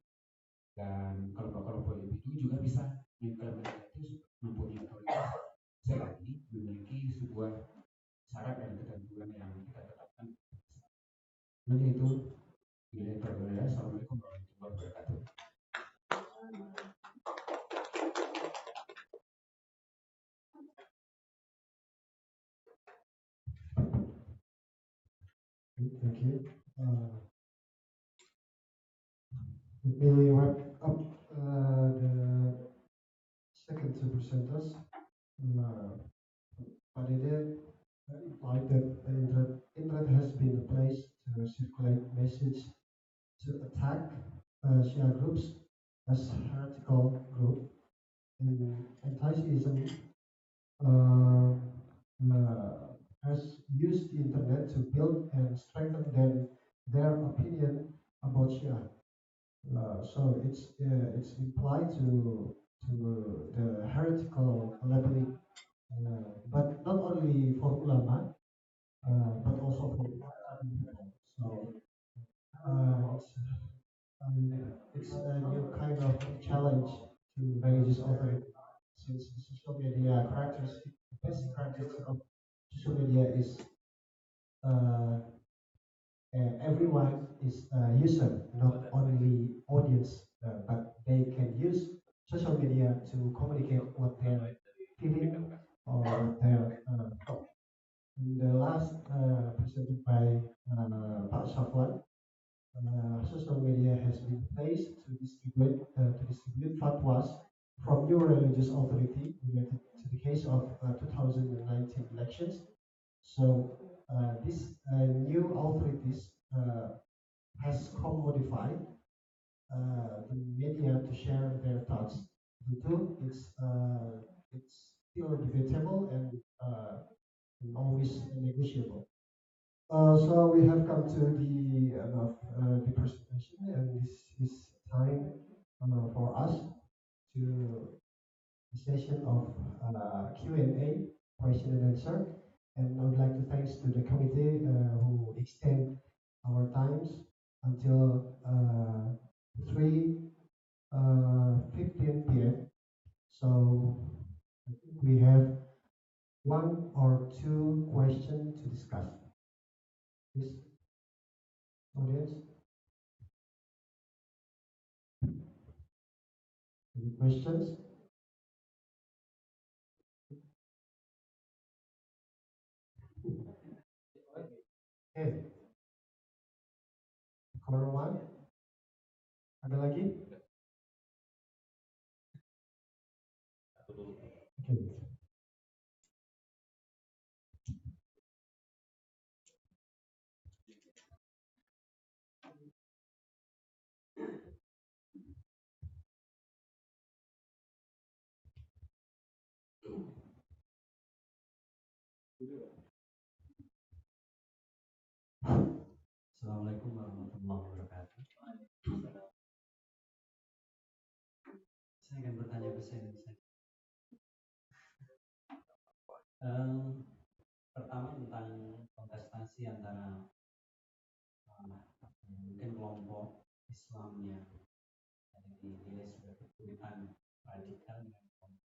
dan kelompok-kelompok individu juga bisa mengklaim bahwa itu mempunyai otoritas selagi memiliki sebuah syarat dan ketentuan yang kita tetapkan. Mungkin itu dari saya. Assalamualaikum warahmatullahi wabarakatuh. Thank you. Let me wrap up the second two presenters. But it is implied that the internet has been a place to circulate message, to attack Shia groups as heretical group. And anti-Semitism has used the internet to build and strengthen their opinion about Shia. So it's implied to the heretical labeling, but not only for ulama, but also for other people. So it's a new kind of challenge to religious authority, since the social media characteristic, the basic characteristic of social media is uh, everyone is a user, not only audience, but they can use social media to communicate what they're feeling or what they're thought. The last presented by Pak Safwan, social media has been placed to distribute fatwas from new religious authority related to the case of 2019 elections. So these new authorities has commodified the media to share their thoughts. It's still debatable and always negotiable. So we have come to the end of the presentation, and this is time for us to the session of Q&A, question and answer. And I would like to thanks to the committee who extend our times until 3:15 p.m. So I think we have one or two questions to discuss. Please, audience, any questions? Okay, caller one, ada lagi? Okay. Assalamualaikum warahmatullahi wabarakatuh. Saya akan bertanya bahasa Indonesia. Pertama tentang kontestasi antara mungkin kelompok Islam yang dinilai sebagai kekuatan radikal dengan kelompok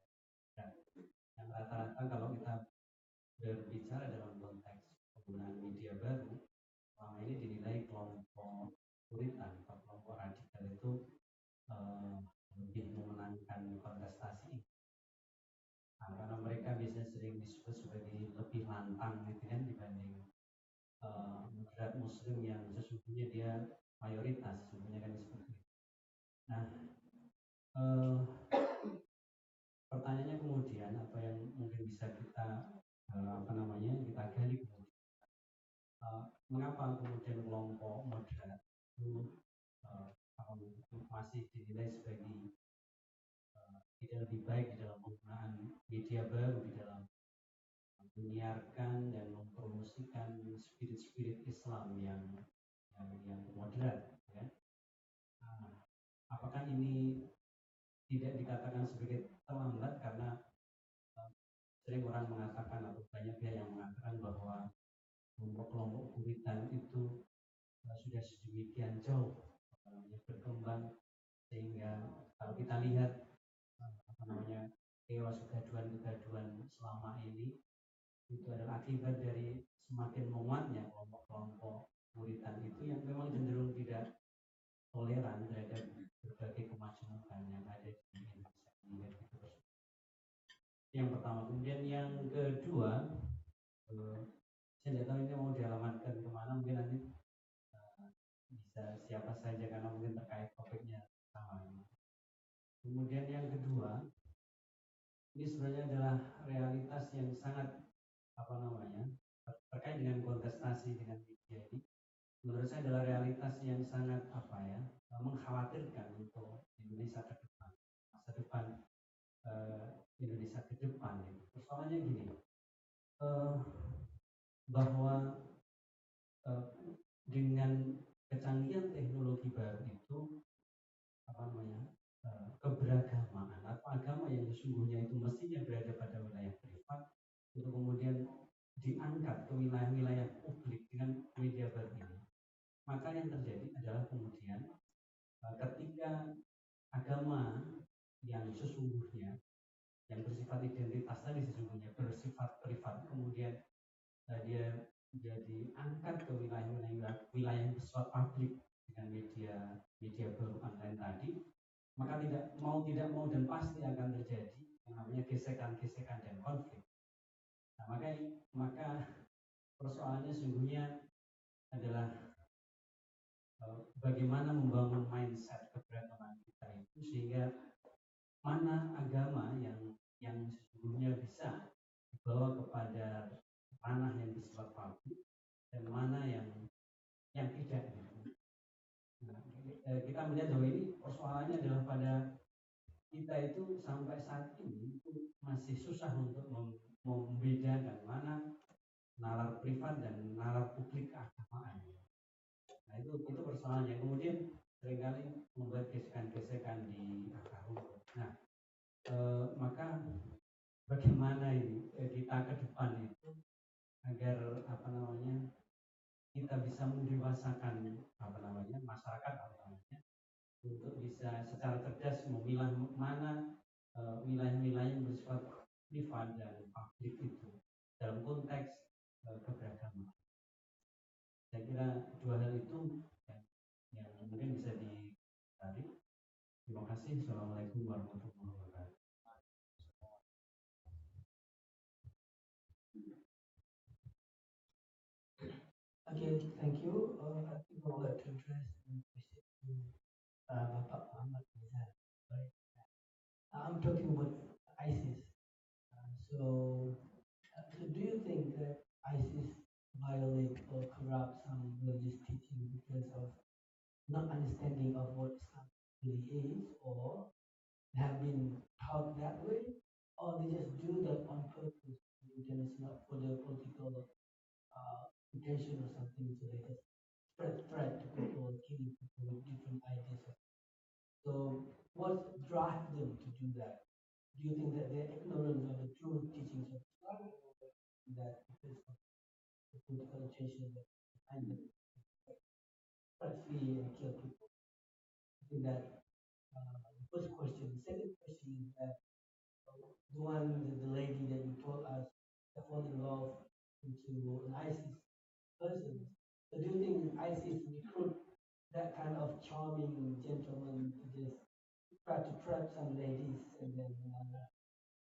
yang rata-rata kalau kita berbicara dalam konteks penggunaan media baru, selama ini dinilai kelompok biasanya sering disebut sebagai lebih lantang gitu kan dibanding moderat muslim yang sesungguhnya dia mayoritas sesungguhnya kan seperti itu. Nah, pertanyaannya kemudian apa yang mungkin bisa kita kita gali kemudian, mengapa kemudian kelompok moderat itu masih dinilai sebagai tidak lebih baik di dalam penggunaan media baru di dalam menyiarkan dan mempromosikan spirit-spirit Islam yang moderat, ya. Apakah ini tidak dikatakan sebagai terlambat karena sering orang mengatakan atau banyak pihak yang mengatakan bahwa kelompok-kelompok puritan itu sudah sedemikian jauh berkembang sehingga kalau kita lihat teori kegaduhan-kegaduhan selama ini itu adalah akibat dari semakin menguatnya kelompok-kelompok puritan itu yang memang cenderung tidak toleran terhadap berbagai kemajemukan yang ada di Indonesia. Yang pertama, kemudian yang kedua, saya tidak tahu ini mau dialamatkan kemana, mungkin nanti bisa siapa saja karena mungkin terkait topiknya sama. Kemudian yang kedua, ini sebenarnya adalah realitas yang sangat terkait dengan kontestasi dengan media ini. Menurut saya adalah realitas yang sangat mengkhawatirkan untuk Indonesia ke depan, masa depan Indonesia ke depan. Persoalannya gini, bahwa dengan kecanggihan teknologi baru itu keberagaman atau agama yang sesungguhnya itu mestinya berada pada wilayah privat itu kemudian diangkat ke wilayah-wilayah publik dengan media baru ini. Maka yang terjadi adalah kemudian ketika agama yang sesungguhnya yang bersifat identitas tadi sesungguhnya bersifat privat kemudian dia diangkat ke wilayah yang bersifat publik dengan media baru online tadi, maka tidak mau dan pasti akan terjadi yang namanya gesekan-gesekan dan konflik. Nah, maka persoalannya sesungguhnya adalah bagaimana membangun mindset keberagaman kita itu sehingga mana agama yang sesungguhnya bisa dibawa kepada ranah yang bersifat publik dan mana yang tidak. Nah, kita melihat bahwa ini persoalannya adalah pada kita itu sampai saat ini itu masih susah untuk membedakan mana nalar privat dan nalar publik keagamaan. Nah itu persoalannya. Kemudian seringkali membuat gesekan-gesekan di akar rumput. Nah, maka bagaimana ini kita ke depan itu agar kita bisa mendewasakan masyarakat untuk bisa secara cerdas memilah mana wilayah-wilayah yang bersifat privat dan publik itu dalam konteks keberagaman. Saya kira dua hal itu yang mungkin bisa ditarik. Terima kasih. Assalamualaikum warahmatullahi wabarakatuh. Okay, thank you. I think I would like to address the question to Bapak Muhammad Rizal. Right? I'm talking about ISIS. So do you think that ISIS violate or corrupt some religious teaching because of not understanding of what Islam really is, or have been taught that way, or they just do that on purpose, and it's not for their political intention or something, so they just spread threat to people, killing people with different ideas. So what drives them to do that? Do you think that they're ignorant of the true teachings of Islam, or that because of the political intention that behind them spread fear and kill people? I think that the first question. The second question is that the lady that you told us that fall in love into an ISIS person. So do you think ISIS recruit that kind of charming gentleman to just try to trap some ladies and then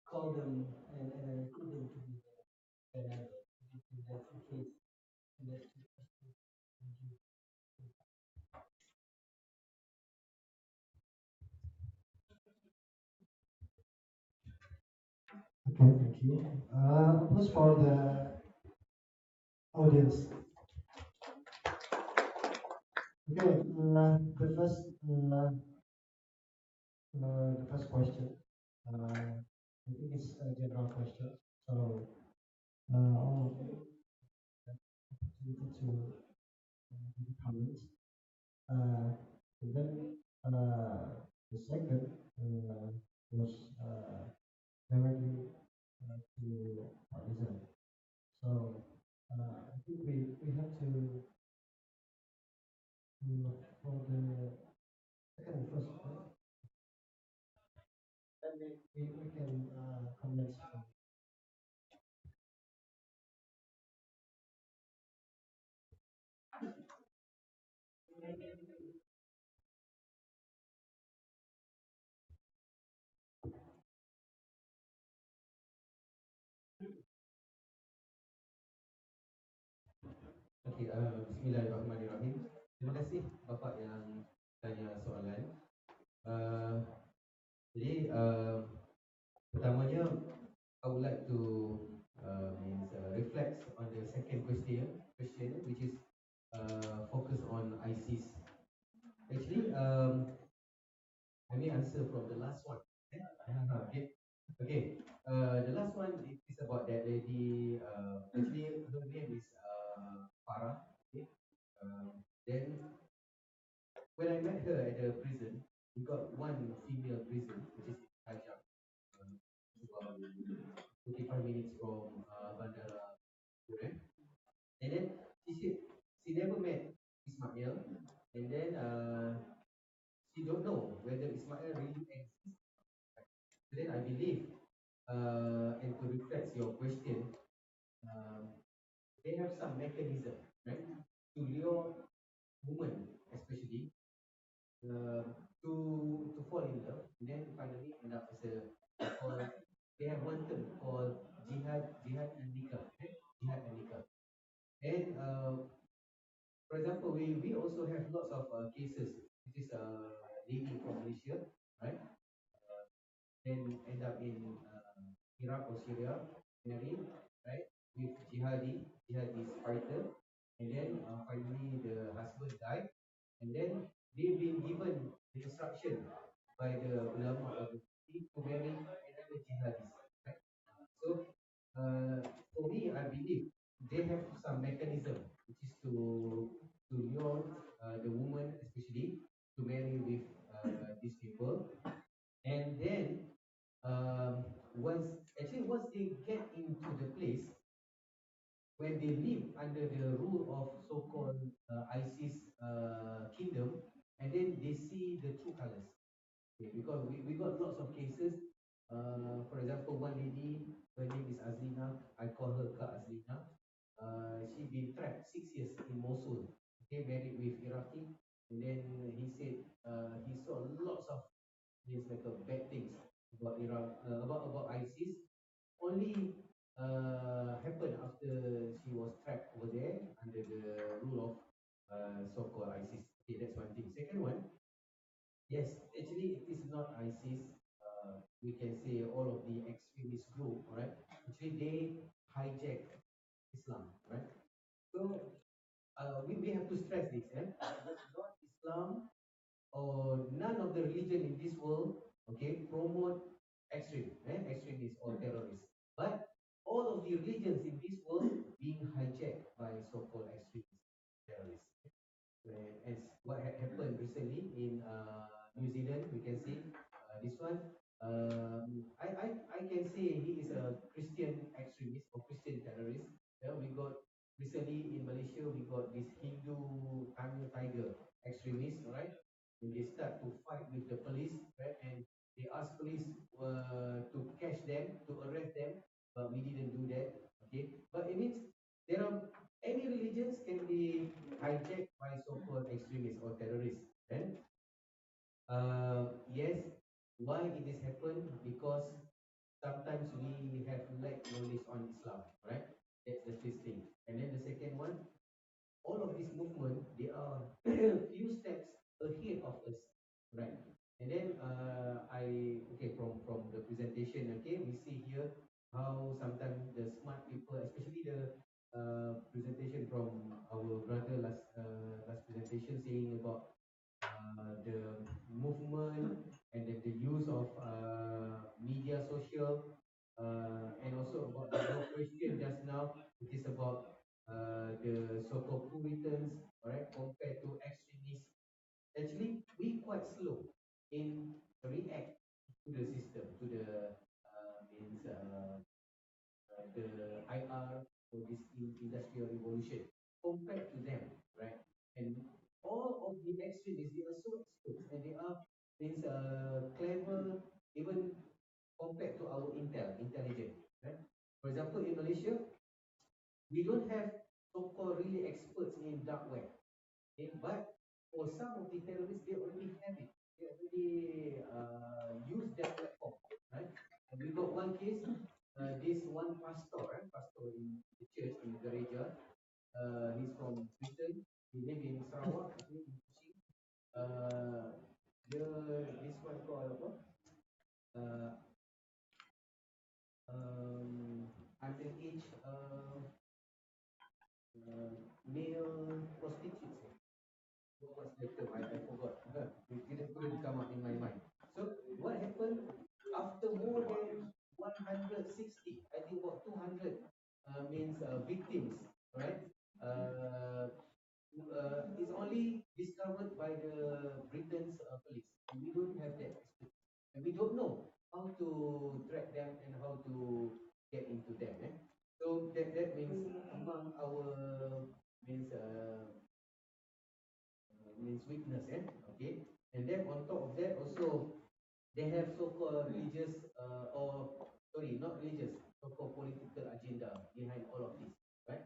call them and recruit them to be the banner. If that's the case, and that's the question. Thank you. Okay, thank you. Applause for the audience. Okay, the first question. I think it's a general question. So, all of you have opportunity to give comments. And then the second was directly to partisan. So, I think we have to for the second and first one, then we can comments from. Okey, bismillahirrahmanirrahim. Terima kasih Bapak yang tanya soalan. Uh, jadi pertamanya I would like to reflect on the second question which is focus on ISIS. Actually, I may answer from the last one. Okay. Okay. The last one is about that lady. Actually, her name is Farah. Okay. Then when I met her at the prison, we got one female prison, which is Hajab. It's about 45 minutes from Bandara. Right? And then she never met Ismail, and then she don't know whether Ismail really exists. So then I believe, and to reflect your question, um, they have some mechanism, right, to lure women, especially, uh, to fall in love, and then finally end up as called, they have one term called jihad and nikah, right? Jihad and nikah. And for example, we also have lots of cases. This is a lady from Malaysia, right? Then end up in Iraq or Syria, married, right? With jihadist fighter, and then finally the husband died, and then they've been given the instruction by the ulama of the city to marry another jihadist, right? So for me, I believe they have some mechanism which is to lure the woman, especially, to marry with these people, and then once once they get into the place when they live under the rule of so-called ISIS kingdom, and then they see the true colors. Okay, because we got lots of cases. For example, one lady, her name is Azlina. I call her Kak Azlina. She been trapped 6 years in Mosul. Okay, married with Iraqi, and then he said he saw lots of things like bad things about Iraq, about ISIS. Only happened after she was trapped over there under the rule of so-called ISIS. Okay, that's one thing. Second one, yes, actually it is not ISIS. We can say all of the extremist group, right? Actually, they hijack Islam, right? So we have to stress this, eh? Not Islam or none of the religion in this world, okay, promote extremists or terrorists. But all of the religions in this world being hijacked by so-called extremists, terrorists. As what happened recently in New Zealand, we can see this one. I can say he is a Christian extremist or Christian terrorist. Yeah, we got recently in Malaysia, we got this Hindu Tamil Tiger extremists, right? And they start to fight with the police, right? And they ask police to catch them, to arrest them, but we didn't do that. Okay, but it means there are any religions can be hijacked by so-called extremists or terrorists. And yes, why it is happened? Because sometimes we have lack knowledge on Islam, right? That's the first thing. And then the second one, all of this movement, they are few steps ahead of us, right? And then okay, from the presentation, okay, we see here how sometimes the smart people, especially the presentation from our brother last presentation, saying about the movement and then the use of media social, and also about your question just now, it is about the so-called Puritans, all right, compared to extremists. Actually, we quite slow in react to the system, to the means the IR or this industrial revolution compared to them, right? And all of the extremists, they are so exposed and they are means clever even compared to our intelligence, right? For example, in Malaysia, we don't have so-called really experts in dark web. Okay? But for some of the terrorists, they already have it. They already use that platform, right? And we got one case, this one pastor, right? Pastor in the church in Gereja, he's from Britain. He live in Sarawak, actually in Kuching. The this one called apa? Uh, underage male prostitutes. What's the term? I forgot. It couldn't come up in my mind. So what happened after more than 160? I think about 200 means victims, right? Uh, it's only discovered by the Britain's police, and we don't have that expertise, and we don't know how to track them and how to get into them. So that means among our means means weakness, okay. And then on top of that, also they have so-called religious or sorry, not religious, so-called political agenda behind all of this, right?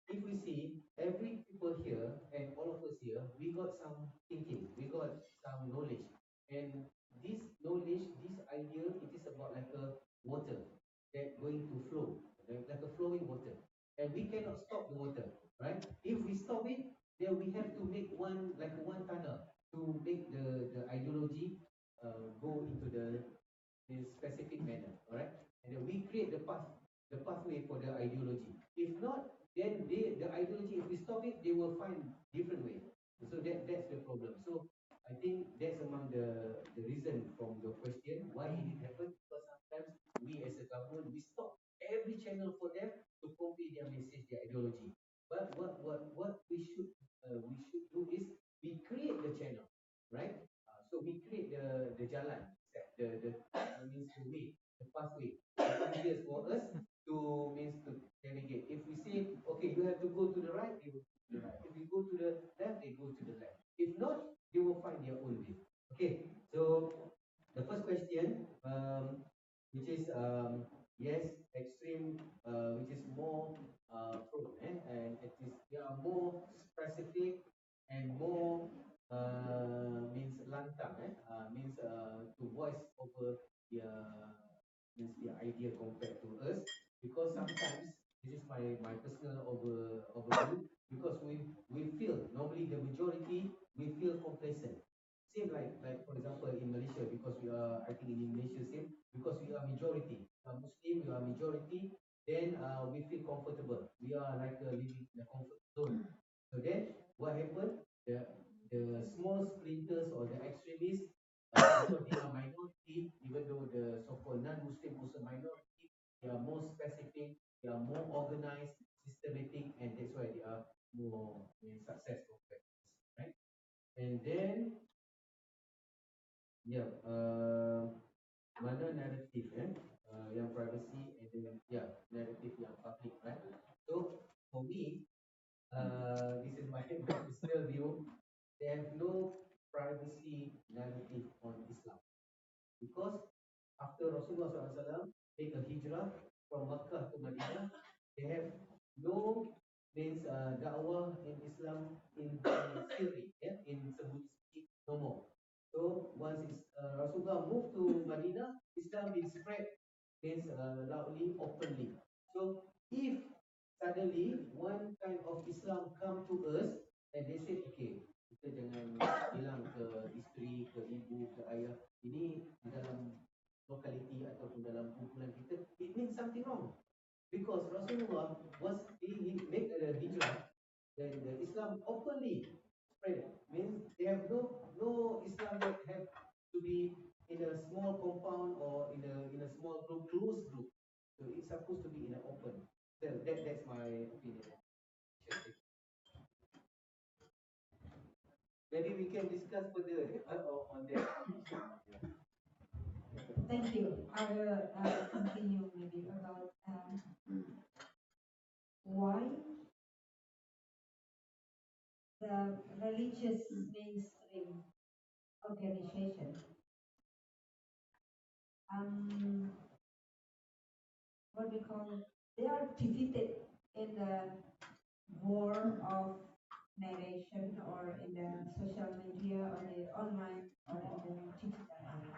If we see every people here and all of us here, we got some thinking, we got some knowledge, and this knowledge, this idea, it is about like a water that going to flow, like a flowing water, and we cannot stop the water, right? If we stop it, then we have to make one like one tunnel to make the ideology go into the in specific manner, all right? And then we create the pathway for the ideology. If not, then the ideology, if we stop it, they will find different way. So that's the problem. So I think that's among the reason from your question why it did happen, because sometimes we as a government we stop every channel for them to convey their message, their ideology. But what we should do is we create the channel, right? So we create the jalan, the means the way, the pathway, easiest for us to means to navigate. If we say, okay, you have to go to the right, they will go to the right. If you go to the left, they go to the left. If not, they will find their own way. Okay, so the first question, which is yes, extreme, which is more prone, and it is they are more specific and more means lantang, means to voice over their means their idea compared to us, because sometimes this is my personal overview, because we feel normally the majority we feel complacent. Same like for example in Malaysia, because we are I think in Malaysia same, because we are majority, Muslim, we are majority, then we feel comfortable. We are like living in a comfort zone. So then what happened? The small splinters or the extremists, because they are minority, even though the so-called non-Muslim also minority, they are more specific, they are more organized, systematic, and that's why they are more successful, right? And then yeah, mana narrative yang privacy and then yeah, narrative yang public, right? So for me, this is my personal view. They have no privacy narrative on Islam, because after Rasulullah SAW take a hijrah from Makkah to Madinah, they have no means dakwah in Islam in siri, in sembunyi no more. So once Rasulullah moved to Madinah, Islam been spread means loudly, openly. So if suddenly one kind of Islam come to us and they say, okay, kita jangan bilang ke isteri, ke ibu, ke ayah, ini di dalam lokaliti ataupun dalam kumpulan kita, it means something wrong. Because Rasulullah he make a hijrah, the Islam openly spread. Means they have no Islam that have to be in a small compound or in a small group, closed group. So it's supposed to be in an open. That's my opinion. Maybe we can discuss further on that. Thank you. I will continue maybe about why the religious mainstream organization what we call they are defeated in the war of narration or in the social media or the online or in the digital area.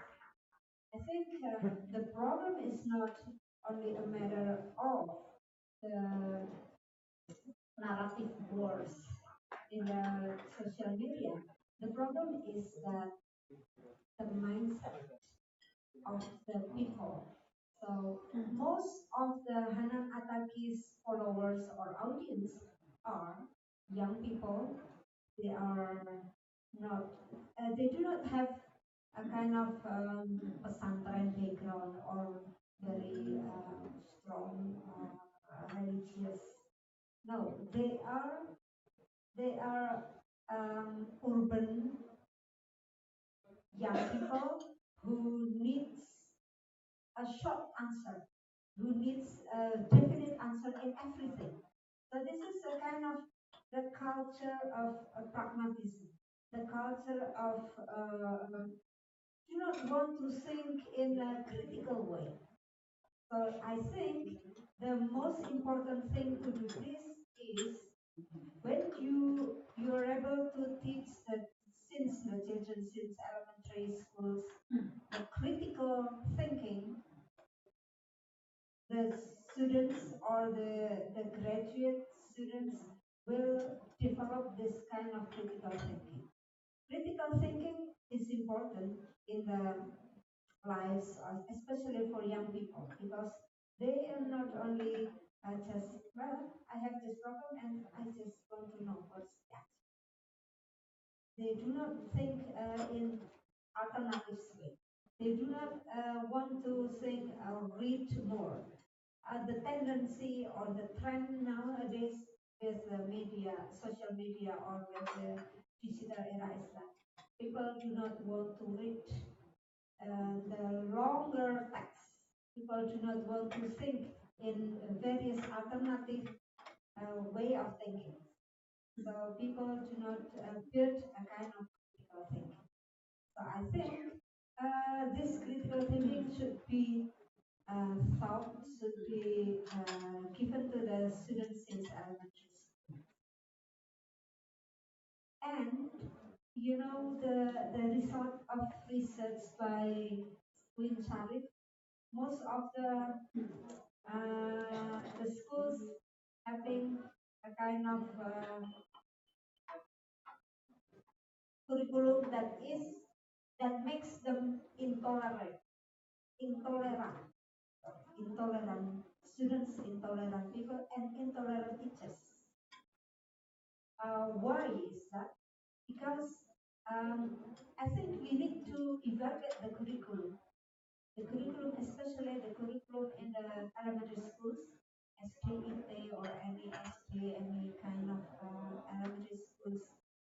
I think the problem is not only a matter of the narrative wars in the social media. The problem is that the mindset of the people. So most of the Hanan Ataki's followers or audience are young people. They are not. They do not have a kind of pesantren background or very strong religious. No, they are urban young people who needs a short answer, who needs a definite answer in everything. So this is a kind of the culture of pragmatism, the culture of do not want to think in a critical way. So I think the most important thing to do this is when you are able to teach that since the children since elementary schools the critical thinking, the students or the graduate students will develop this kind of critical thinking. Critical thinking is important in the lives, especially for young people, because they are not only just, well, I have this problem and I just want to know what's that. They do not think in alternative way. They do not want to think or read more. The tendency or the trend nowadays with the media, social media, or with the digital era is that people do not want to read the longer text. People do not want to think in various alternative way of thinking. So people do not build a kind of critical thinking. So I think this critical thinking should be thought, should be given to the students since elementary school. And you know the result of research by Queen Charlotte, most of the schools having a kind of curriculum that makes them intolerant, intolerant students, intolerant people, and intolerant teachers. Why is that? Because I think we need to evaluate the curriculum, especially the curriculum in the elementary schools, SKIT or any SK, any kind of elementary schools,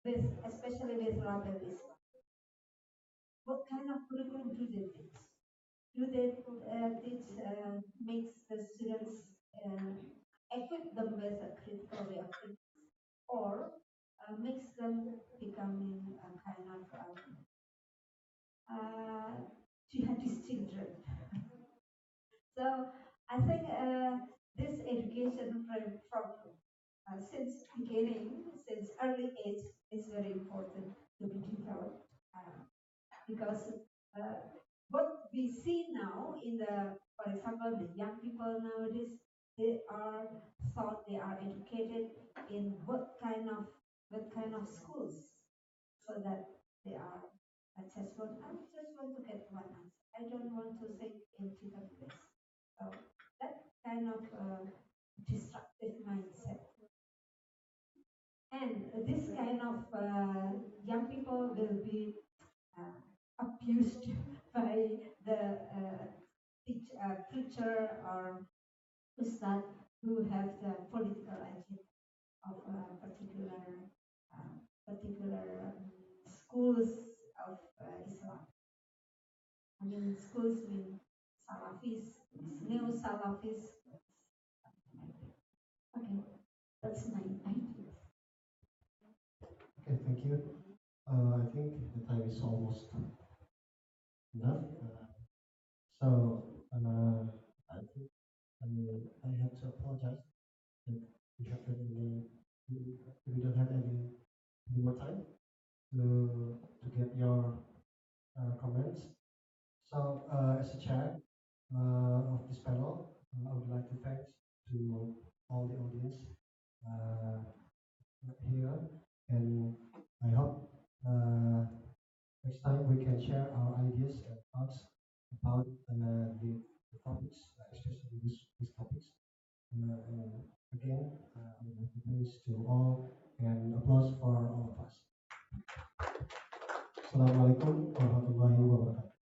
with especially with label Islam. What kind of curriculum do they teach? Do they teach makes the students equip them with a critical way of thinking, or makes them becoming a kind of jihadist children? So I think this education from since beginning, since early age, is very important to be developed because what we see now in the for example, the young people nowadays, they are thought they are educated in what kind of schools, so that they are successful. I just want to get one answer. I don't want to think in different ways. So that kind of destructive mindset. And this kind of young people will be abused by the preacher or ustad who have the political agenda of particular schools of Islam. I mean, schools mean Salafis, neo-Salafis. Okay, that's my idea. Okay, thank you. I think the time is almost enough. So I think I have to apologize that we don't have any more time to get your comments. So as a chair of this panel, I would like to thank to all the audience uh, here, and I hope next time we can share our ideas and thoughts about the topics, especially these topics. And again, I would like to thanks to all and applause for all of us. Assalamualaikum warahmatullahi wabarakatuh.